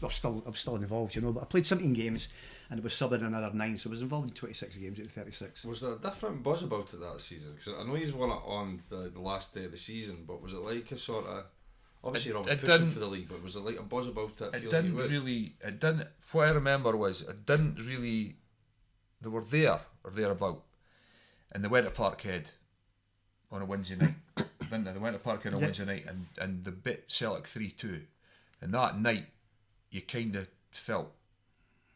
Speaker 2: still involved, you know. But I played 17 games, and I was subbing another 9, so I was involved in 26 games out of 36.
Speaker 1: Was there a different buzz about it that season? Because I know he's won it on the last day of the season, but was it like a sort of, obviously you're always pushing for the league, but was it like a buzz about it?
Speaker 3: It didn't. What I remember was it didn't really. They were there or thereabout, and they went to Parkhead on a Wednesday night. Didn't they? They went to Parkhead on Wednesday night, and they bit Celtic 3-2. And that night, you kind of felt,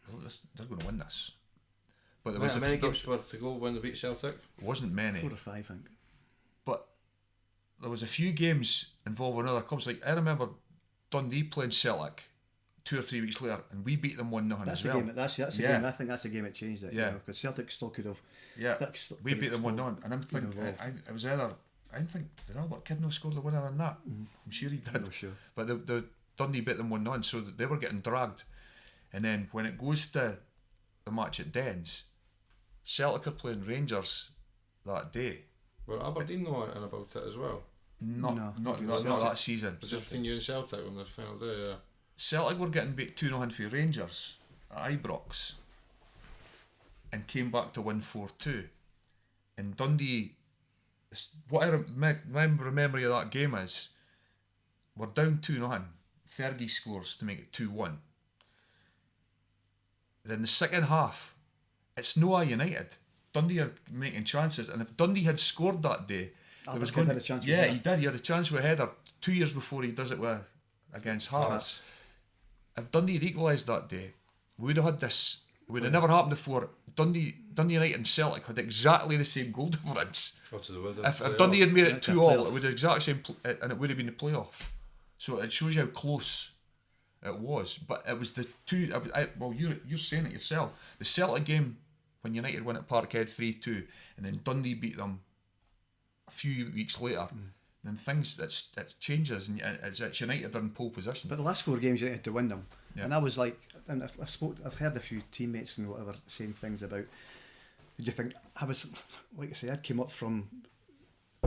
Speaker 3: well, they're going to win this. But there was
Speaker 1: many games were to go when they beat Celtic?
Speaker 3: Wasn't many.
Speaker 2: 4 or 5, I think.
Speaker 3: But there was a few games involving other clubs. Like I remember Dundee playing Celtic 2 or 3 weeks later, and we beat them 1-0 as well.
Speaker 2: That's the game. I think that's the game that changed it.
Speaker 3: Yeah,
Speaker 2: because Celtic still could have.
Speaker 3: Yeah, we beat them 1-0, and I'm thinking it was either. I think did Albert Kidd not score the winner on that? I'm sure he did.
Speaker 2: I'm not sure.
Speaker 3: But the Dundee beat them 1-0, so they were getting dragged. And then when it goes to the match at Dens, Celtic are playing Rangers that day.
Speaker 1: Well, Aberdeen know about it as well.
Speaker 3: Not that season.
Speaker 1: Just between you and Celtic on the final day, yeah.
Speaker 3: Celtic were getting beat 2-0 for Rangers at Ibrox and came back to win 4-2. And Dundee, what my memory of that game is, we're down 2-0. Fergie scores to make it 2-1. Then the second half, it's no United. Dundee are making chances, and if Dundee had scored that day, there was going.
Speaker 2: Had a chance.
Speaker 3: Yeah, he did. He had a chance with a header 2 years before he does it against Hearts. If Dundee had equalised that day, we would have had this. It would have never happened before. Dundee United and Celtic had exactly the same goal difference. If Dundee had made it 2-2, it would have exactly same, and it would have been a playoff. So it shows you how close it was. But it was the two. Well, you're saying it yourself. The Celtic game when United won at Parkhead 3-2, and then Dundee beat them a few weeks later. Then things it changes, and it's United are in pole position.
Speaker 2: But the last 4 games United had to win them,
Speaker 3: Yeah.
Speaker 2: and I was like, and I've heard a few teammates and whatever saying things about. Did you think I was like I say? I came up from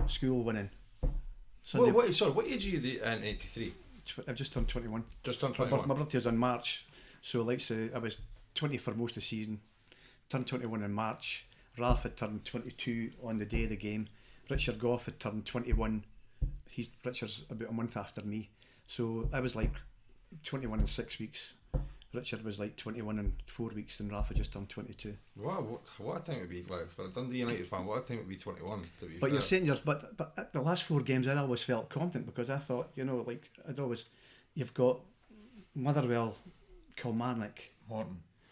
Speaker 2: school winning.
Speaker 4: What age are you in '83?
Speaker 2: I've just turned 21.
Speaker 4: Just turned
Speaker 2: My
Speaker 4: 21.
Speaker 2: birthday was in March, so like say I was 20 for most of the season. Turned 21 in March. Ralph had turned 22 on the day of the game. Richard Goff had turned 21. Richard's about a month after me, so I was like 21 in 6 weeks. Richard was like 21 in 4 weeks, and Ralph had just turned 22.
Speaker 4: What a time it would be like for a Dundee United fan. What a time it would be 21. To be
Speaker 2: But
Speaker 4: fair.
Speaker 2: you're saying but at the last 4 games, I always felt confident because I thought, like you've got Motherwell, Kilmarnock,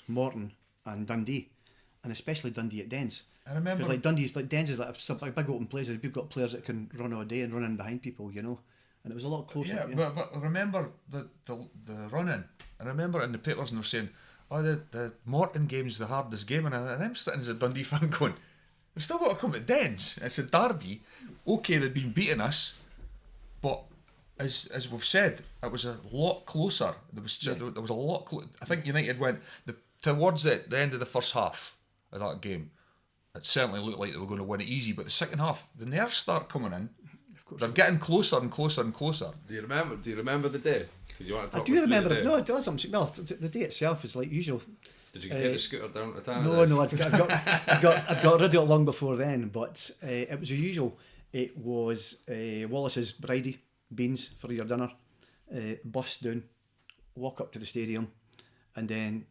Speaker 2: Morton, and Dundee, and especially Dundee at Dens.
Speaker 3: I remember
Speaker 2: Because Dens is like big open places. We've got players that can run all day and run in behind people, and it was a lot closer.
Speaker 3: Yeah, but remember the run-in. I remember in the papers and they were saying, "Oh, the Morton game's the hardest game," and I'm sitting as a Dundee fan going, "They've still got to come to Dens. It's a derby. Okay, they've been beating us, but as we've said, it was a lot closer. There was a lot. I think United went towards the end of the first half of that game. It certainly looked like they were going to win it easy, but the second half, the nerves start coming in. They're getting closer and closer and closer.
Speaker 4: Do you remember the day? You want to talk
Speaker 2: I do remember
Speaker 4: the day?
Speaker 2: it. No, it does. Well, the day itself is like usual.
Speaker 4: Did you take the scooter down to town?
Speaker 2: No, I'd got rid of it long before then. But it was the usual. It was Wallace's bridie, beans for your dinner, bus down, walk up to the stadium, and then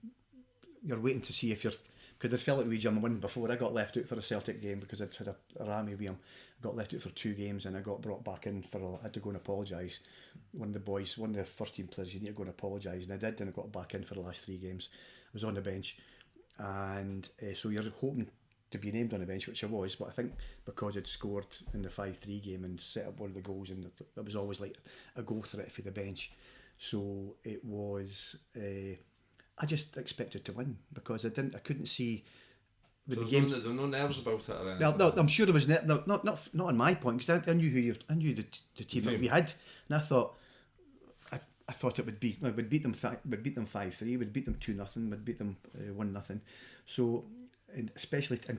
Speaker 2: you're waiting to see if you're. Because I felt like we Jim won before. I got left out for a Celtic game because I'd had a rammy with him. I got left out for 2 games and I got brought back in I had to go and apologise. One of the first team players, you need to go and apologise, and I did, and I got back in for the last 3 games. I was on the bench, and so you're hoping to be named on the bench, which I was, but I think because I'd scored in the 5-3 game and set up one of the goals, and it was always like a goal threat for the bench. So it was. I just expected to win because I couldn't see with the game.
Speaker 4: There were no nerves about it or anything.
Speaker 2: No, I'm sure there was not on my point because I knew I knew the team that we had, and I thought it would be we'd beat them 5-3, we'd beat them 2-0, we'd beat them 1-0. So especially in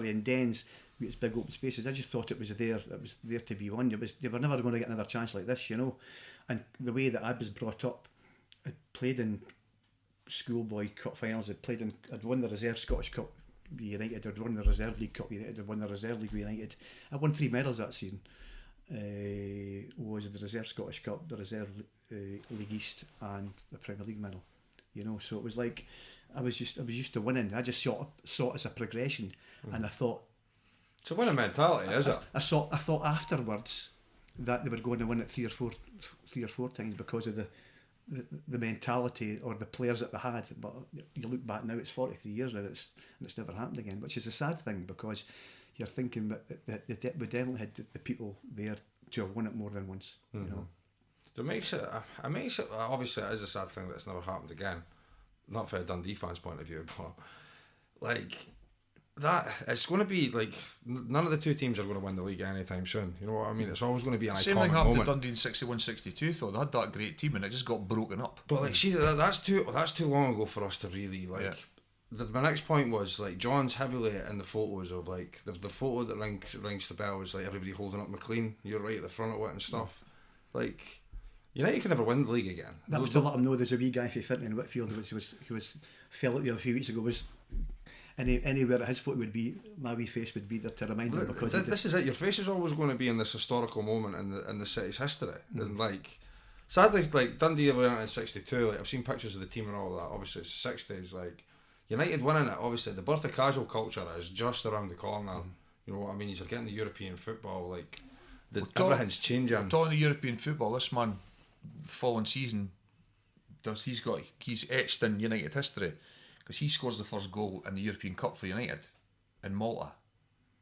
Speaker 2: in Dens, with its big open spaces, I just thought it was there to be won. They were never going to get another chance like this, And the way that I was brought up, I played in schoolboy cup finals. I'd won the reserve Scottish Cup with United. I'd won the reserve League Cup with United. I'd won the reserve league with United. I won 3 medals that season. Was the reserve Scottish Cup, the reserve League East, and the Premier League medal. So it was like I was used to winning. I just saw it as a progression, and I thought
Speaker 4: It's a winning mentality, is it?
Speaker 2: I thought afterwards that they were going to win it 3 or 4 times because of the mentality or the players that they had. But you look back now, it's 43 years now, and it's never happened again, which is a sad thing because you're thinking that we definitely had the people there to have won it more than once.
Speaker 4: It makes it obviously it is a sad thing that it's never happened again, not from a Dundee fans' point of view, but like that, it's going to be like none of the 2 teams are going to win the league anytime soon. You know what I mean? It's always going to be an
Speaker 3: same
Speaker 4: iconic
Speaker 3: thing happened
Speaker 4: moment.
Speaker 3: to Dundee in 61-62 though. They had that great team and it just got broken up.
Speaker 4: But like, see, that's too long ago for us to really like.
Speaker 3: Yeah.
Speaker 4: My next point was like John's heavily in the photos of like the photo that rings the bell is like everybody holding up McLean. You're right at the front of it and stuff. Like United can never win the league again.
Speaker 2: That was to let him know there's a wee guy from Fentry in Whitfield who was fell out there a few weeks ago. Was anywhere that his photo would be, my wee face would be there to remind him, because
Speaker 4: this is it. Your face is always going to be in this historical moment in the city's history, and like sadly, like Dundee went in '62. Like I've seen pictures of the team and all that. Obviously, it's the '60s. Like United winning it. Obviously, the birth of casual culture is just around the corner. You know what I mean? You're getting the European football. Like everything's changing.
Speaker 3: Talking of European football, this man, following season, he's etched in United history because he scores the first goal in the European Cup for United in Malta.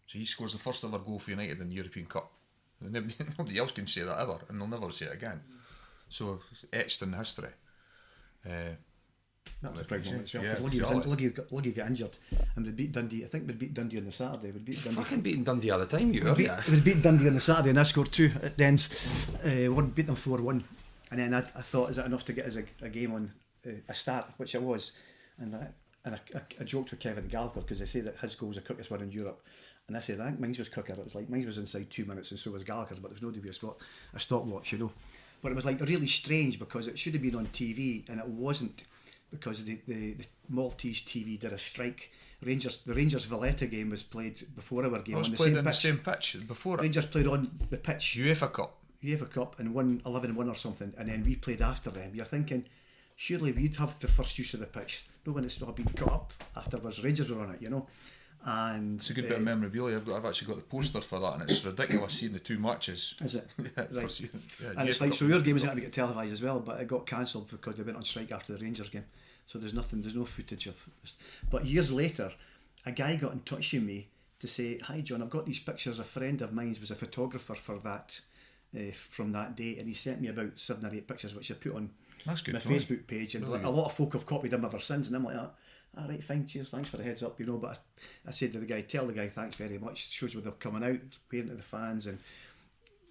Speaker 3: So he scores the first ever goal for United in the European Cup. Nobody else can say that ever, and they'll never say it again. So etched in history.
Speaker 2: That was a proud moment as well.
Speaker 3: Yeah,
Speaker 2: Luggy got injured, and we beat Dundee. I think we beat Dundee on the Saturday. We beat Dundee.
Speaker 4: Fucking beating Dundee all the time, you are.
Speaker 2: We beat Dundee on the Saturday, and I scored 2 at the ends. Beat them 4-1, and then I thought, is that enough to get us a game on a start, which it was. And I joked with Kevin Gallagher because they say that his goals are quickest one in Europe, and I said I think mine was quicker. It was like mine was inside 2 minutes, and so was Gallagher's, but there was no to be a stopwatch, you know. But it was like really strange because it should have been on TV and it wasn't, because the Maltese TV did a strike. The Rangers Valletta game was played before our game.
Speaker 3: It was played on the same pitch before it.
Speaker 2: Rangers played on the pitch.
Speaker 3: UEFA Cup
Speaker 2: and won 11-1 or something, and then we played after them. You're thinking, surely we'd have the first use of the pitch. No one has been cut up afterwards. Rangers were on it, you know. And
Speaker 3: it's a good bit of memorabilia. I've actually got the poster for that, and it's ridiculous seeing the 2 matches.
Speaker 2: Is it?
Speaker 3: Yeah,
Speaker 2: right. And it's like, so your game is going to get televised as well, but it got cancelled because they went on strike after the Rangers game. So there's no footage of this. But years later, a guy got in touch with me to say, "Hi John, I've got these pictures. A friend of mine was a photographer for that from that day, and he sent me about 7 or 8 pictures, which I put on
Speaker 3: That's good,
Speaker 2: my Facebook page, and
Speaker 3: really
Speaker 2: a lot of folk have copied them ever since, and I'm like, all right, fine, cheers, thanks for the heads up, you know. But I said to the guy, tell the guy thanks very much. Shows where they're coming out, waving to the fans and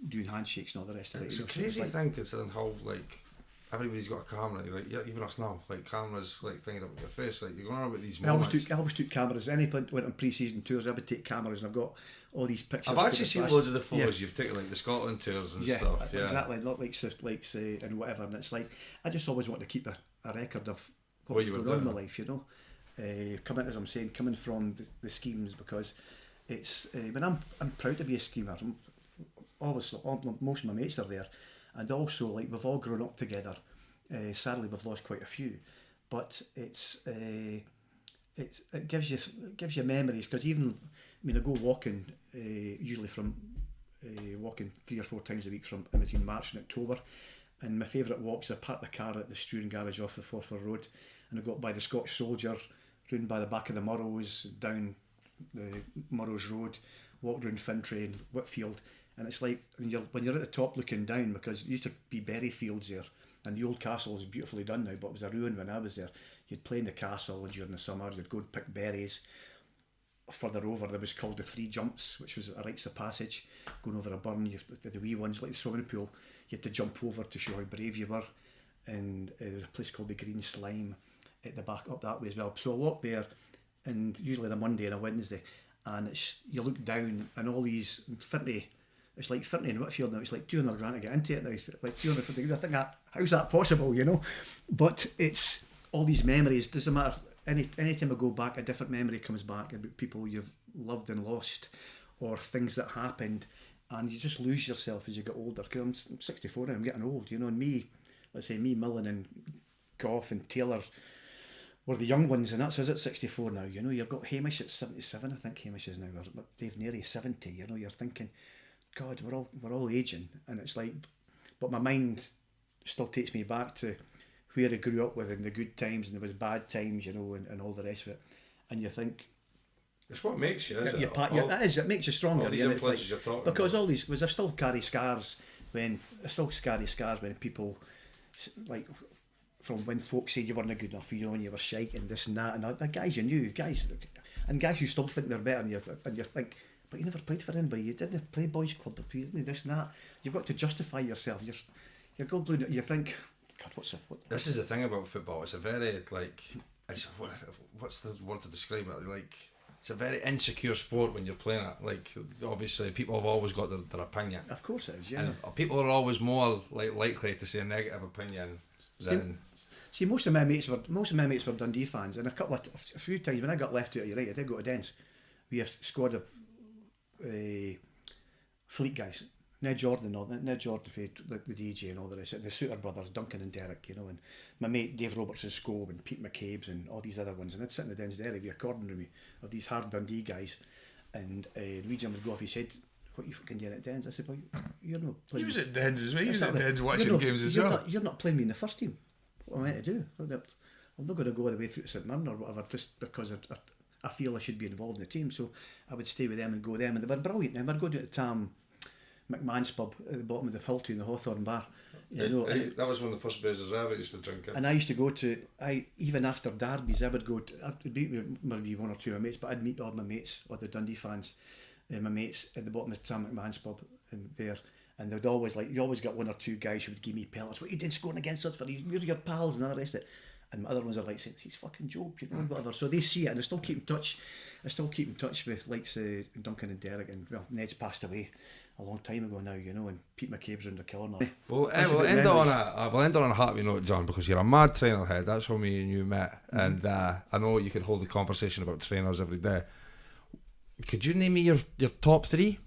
Speaker 2: doing handshakes and all the rest of it.
Speaker 4: It's a crazy thing considering how like everybody's got a camera. Like even us now, like cameras like thinking up with your face. Like you're going on about these moments.
Speaker 2: I always took cameras. Any point went on pre-season tours, I would take cameras, and I've got all these pictures.
Speaker 4: I've actually seen loads of the photos you've taken, like the Scotland tours and stuff. Yeah,
Speaker 2: exactly. Not like say and whatever. And it's like I just always want to keep a record of
Speaker 4: what you were doing
Speaker 2: in my life, you know. Coming, as I'm saying, coming from the schemes, because it's when I'm proud to be a schemer. Most of my mates are there, and also like we've all grown up together. Sadly, we've lost quite a few, but it gives you memories, because even I go walking usually from walking 3 or 4 times a week from in between March and October, and my favourite walks, I park the car at the Struan garage off the Forfar Road, and I go up by the Scotch Soldier, round by the back of the Murrows, down the Murrows Road, walk round Fentry and Whitfield, and it's like when you're at the top looking down, because there used to be berry fields there, and the old castle is beautifully done now, but it was a ruin when I was there. You'd play in the castle during the summer, you'd go and pick berries. Further over there was called the 3 Jumps, which was a rites of passage, going over a burn. You did the wee ones like the swimming pool, you had to jump over to show how brave you were, and there was a place called the Green Slime at the back up that way as well. So I walk there, and usually on a Monday and a Wednesday, and you look down and all these Fentry. It's like Fentry and Whitfield now. It's like $200,000 to get into it now. Like $250,000. I think how's that possible? You know, but it's all these memories. Doesn't matter. Anytime I go back, a different memory comes back about people you've loved and lost, or things that happened, and you just lose yourself as you get older. Because I'm 64 now. I'm getting old. You know, and me, let's say me, Millen and Goff and Taylor were the young ones, and that's us at 64 now. You know, you've got Hamish at 77. I think Hamish is now. But Dave Neary 70. You know, you're thinking, God, we're all aging, and it's like, but my mind still takes me back to where I grew up with, and the good times, and there was bad times, you know, and all the rest of it. And you think
Speaker 4: it's what makes you, isn't it?
Speaker 2: That is, it makes you stronger.
Speaker 4: All these influences you're talking
Speaker 2: because
Speaker 4: about.
Speaker 2: All these I still carry scars when people like from when folks said you weren't good enough, you know, and you were shite and this and that, and the guys you knew, guys who still think they're better, and you think, but you never played for anybody. You didn't play boys club. You didn't this and that. You've got to justify yourself. You're gold blue. You think, God, what?
Speaker 4: This is the thing about football. It's a very what's the word to describe it? Like it's a very insecure sport when you're playing it. Like, obviously, people have always got their opinion.
Speaker 2: Of course it is, yeah.
Speaker 4: And people are always more likely to say a negative opinion than...
Speaker 2: See, most of my mates were Dundee fans, and a few times when I got left out of United, I did go to Dens. We had a squad of fleet guys. Ned Jordan for the DJ and all the rest of it, the Suter brothers, Duncan and Derek, you know, and my mate Dave Roberts' Scobe and Pete McCabe's and all these other ones, and I'd sit in the Dens Derry with a cordon room of these hard Dundee guys, and Luigi would go off his head, what are you fucking doing at Dens? I said, well, you're not playing.
Speaker 3: He was at Dens as well. He was at Dens watching games as well.
Speaker 2: You're not playing me in the first team. What am I meant to do? I'm not going to go all the way through to St Mirren or whatever just because I feel I should be involved in the team. So I would stay with them and go with them, and they were brilliant. And we'd go down to Tam McMahon's pub at the bottom of the hill to in the Hawthorne bar.
Speaker 4: That was one of the first beers I ever used to drink it.
Speaker 2: And I used to go to, even after derbies, I would go to, I'd meet with maybe one or two of my mates, but I'd meet all my mates, or the Dundee fans, my mates at the bottom of Tam McMahon's pub and there. And they'd always you always got one or two guys who would give me pellets. What you did scoring against us for these, we're your pals and all the rest of it. And my other ones are like saying, he's fucking Job, you know, whatever. So they see it, and I still keep in touch. I still keep in touch with Duncan and Derek, and well, Ned's passed away a long time ago now, you know, and Pete McCabe's round the corner.
Speaker 4: We'll end on a happy note, John, because you're a mad trainer head. That's how me and you met, and I know you could hold a conversation about trainers every day. Could you name me your top three?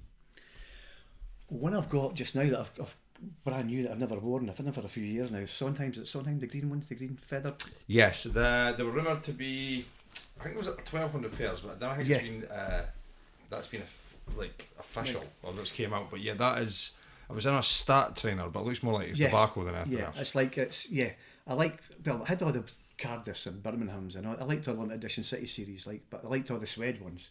Speaker 2: One I've got just now that I've brand new that I've never worn. I've had them for a few years now. Sometimes the green ones, the green feathered.
Speaker 4: Yes, they were rumoured to be, I think it was 1,200 pairs, but I don't think it's been that's been official or that's came out. But yeah, that is. I was in a stat trainer, but it looks more like tobacco than anything else. I had all the Cardiffs and Birminghams, and I liked all the limited edition City series, but I liked all the Swed ones.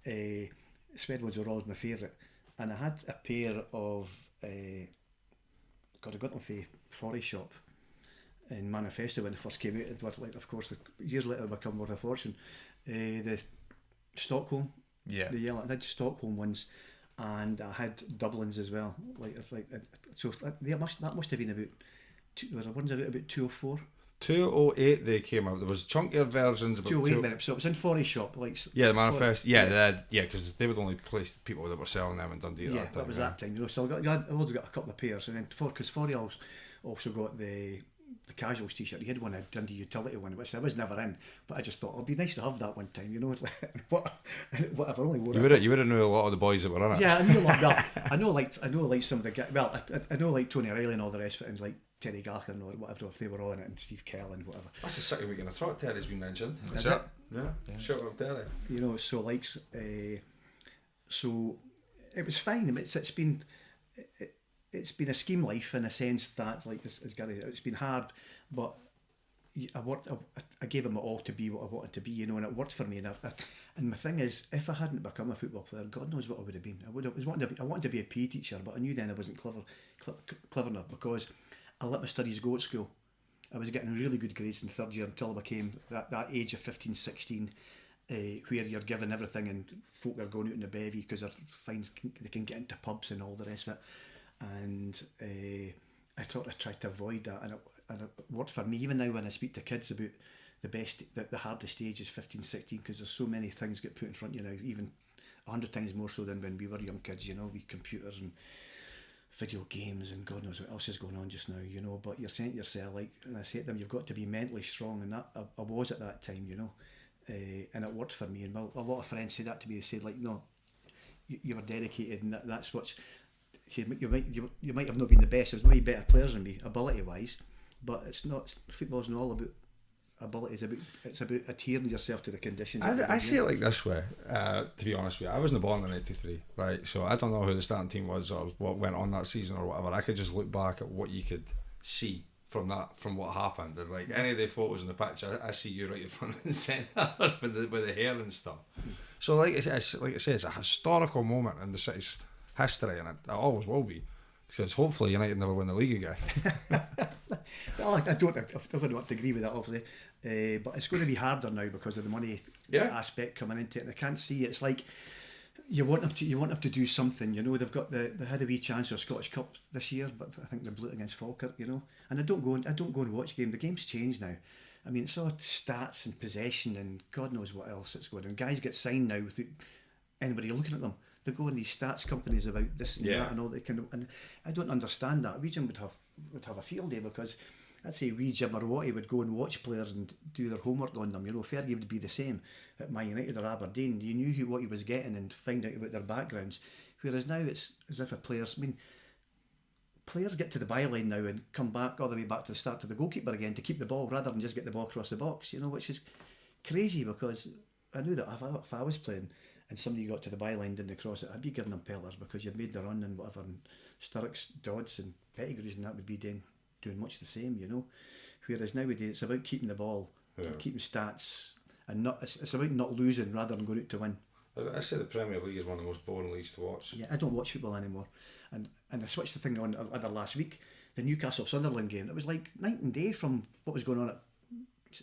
Speaker 4: Swed ones were always my favourite. And I had a pair of, I got them for Forest Shop in Manifesto when they first came out. And of course, years later, they become worth a fortune. The Stockholm, the yellow. I had Stockholm ones, and I had Dublins as well. So that must have been about ones about 204. 208 they came out. There was chunkier versions about
Speaker 2: 208 so it was in Forest Shop,
Speaker 4: the Manifest. Because they would only place people that were selling them in Dundee at that time.
Speaker 2: That was that time, you know. So I've also got a couple of pairs, and then because Forey also got the Casuals t-shirt. He had one, a Dundee Utility one, which I was never in, but I just thought it'd be nice to have that one time, you know. Whatever, only wore
Speaker 4: it. You would have known a lot of the boys that were in it.
Speaker 2: Yeah, I knew like that. I know like some of the guys. Well, I know like Tony Reilly and all the rest of it, and like Terry Gallagher or whatever, if they were on it, and Steve Kell and whatever.
Speaker 4: That's the second week in a trot Terry's been mentioned.
Speaker 2: Is it?
Speaker 4: Yeah. Shout out Terry.
Speaker 2: You know, so so it was fine. It's been a scheme life in a sense that, like as Gary said, it's been hard, but I gave him it all to be what I wanted to be, you know, and it worked for me. And my thing is, if I hadn't become a football player, God knows what I would have been. I wanted to be a PE teacher, but I knew then I wasn't clever enough because I let my studies go at school. I was getting really good grades in third year until I became that age of 15, 16, where you're given everything and folk are going out in the bevy because they can get into pubs and all the rest of it. And I sort of tried to avoid that, and it worked for me. Even now when I speak to kids about the hardest stage is 15, 16, because there's so many things get put in front of you now, even 100 times more so than when we were young kids, you know, with computers and video games and God knows what else is going on just now, you know. But you're saying to yourself, and I say to them, you've got to be mentally strong, and that I was at that time, you know, and it worked for me. And a lot of friends say that to me. They said, like, no, you were dedicated, and that's what. You might have not been the best. There's maybe better players than me, ability wise, but it's not. Football's not all about ability. It's about adhering yourself to the conditions.
Speaker 4: I see it like this way. To be honest with you, I wasn't born in '83, right? So I don't know who the starting team was or what went on that season or whatever. I could just look back at what you could see from what happened, and like any of the photos in the pitch, I see you right in front and centre with the hair and stuff. So like I say, it's a historical moment in the city's history, and it always will be, because hopefully United never win the league again.
Speaker 2: Well, I don't want to agree with that, obviously, but it's going to be harder now because of the money aspect coming into it, and I can't see it. It's like you want them to do something, you know. They had a wee chance of Scottish Cup this year, but I think they blew it against Falkirk, you know. And I don't go and watch games. The game's changed now. I mean, it's all stats and possession and God knows what else it's going on. Guys get signed now without anybody looking at them. They go in these stats companies about this and that and all that kind of, and I don't understand that. We Jim would have a field day, because I'd say we Jim or Watty would go and watch players and do their homework on them. You know, Fergie would be the same at Man United or Aberdeen. You knew what he was getting and find out about their backgrounds. Whereas now it's as if players get to the byline now and come back all the way back to the start to the goalkeeper again to keep the ball rather than just get the ball across the box, you know, which is crazy, because I knew that if I was playing and somebody got to the byline, didn't cross it, I'd be giving them pellers because you'd made the run and whatever, and Sturrock's, Dodds and Pettigrew's and that would be doing much the same, you know. Whereas nowadays it's about keeping the ball, keeping stats, and it's about not losing rather than going out to win.
Speaker 4: I say the Premier League is one of the most boring leagues to watch.
Speaker 2: Yeah, I don't watch football anymore. And I switched the thing on other last week, the Newcastle Sunderland game. It was like night and day from what was going on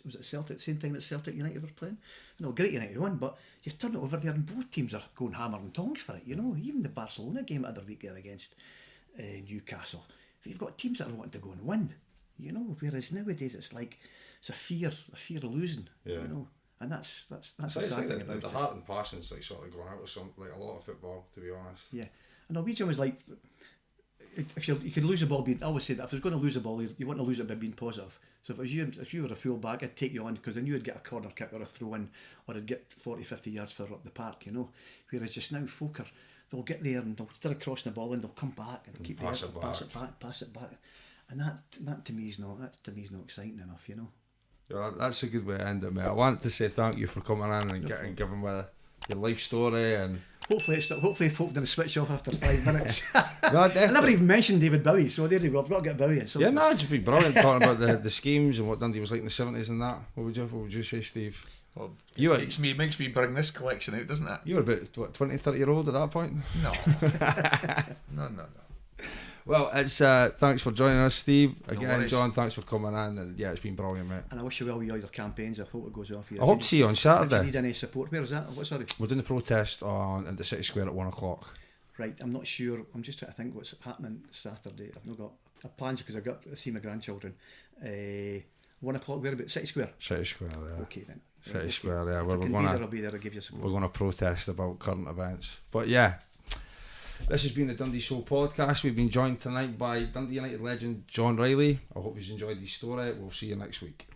Speaker 2: was it Celtic, same time that Celtic United were playing? No, great United won, but you turn it over there and both teams are going hammer and tongs for it, you know. Even the Barcelona game the other week there against Newcastle. You've got teams that are wanting to go and win, you know, whereas nowadays it's like, it's a fear of losing, you know. And that's the sad thing about it.
Speaker 4: The heart and passion's like sort of gone out of some, like a lot of football, to be honest.
Speaker 2: Yeah, and Norwegian was like, if you could lose the ball, I always say that if you're going to lose the ball, you want to lose it by being positive. So if you were a full back, I'd take you on because I knew I'd get a corner kick or a throw in, or I'd get 40-50 yards further up the park, you know. Whereas just now, folk they'll get there and they'll instead of crossing the ball in, they'll come back and keep pass it back, and that to me is not exciting enough, you know.
Speaker 4: Yeah, that's a good way to end it, mate. I want to say thank you for coming in and giving me your life story, and
Speaker 2: hopefully folk didn't switch off after 5 minutes.
Speaker 4: No,
Speaker 2: I never even mentioned David Bowie, so there you go. I've got to get Bowie in. So
Speaker 4: yeah, no, it'd just be brilliant talking about the schemes and what Dundee was like in the 70s and that. What would you say, Steve?
Speaker 3: Well, it makes me bring this collection out, doesn't it?
Speaker 4: You were about, what, 20, 30 year old at that point?
Speaker 3: No. No.
Speaker 4: Well, it's thanks for joining us, Steve. Again,
Speaker 3: No
Speaker 4: John, thanks for coming in, and yeah, it's been brilliant, mate.
Speaker 2: And I wish you well with all your campaigns. I hope it goes well for you.
Speaker 4: I hope to see you on
Speaker 2: If
Speaker 4: Saturday.
Speaker 2: you need any support, where is that? What, sorry?
Speaker 4: We're doing the protest in the City Square at 1 o'clock.
Speaker 2: Right, I'm not sure. I'm just trying to think what's happening Saturday. I've not got plans because I've got to see my grandchildren. 1 o'clock, where about? City Square?
Speaker 4: City Square, yeah.
Speaker 2: Okay then.
Speaker 4: City Square, yeah.
Speaker 2: If
Speaker 4: We're
Speaker 2: I can
Speaker 4: going
Speaker 2: be there, I'll be there. I'll give you support.
Speaker 4: We're going to protest about current events. But yeah, this has been the Dundee Show podcast. We've been joined tonight by Dundee United legend John Reilly. I hope you've enjoyed his story. We'll see you next week.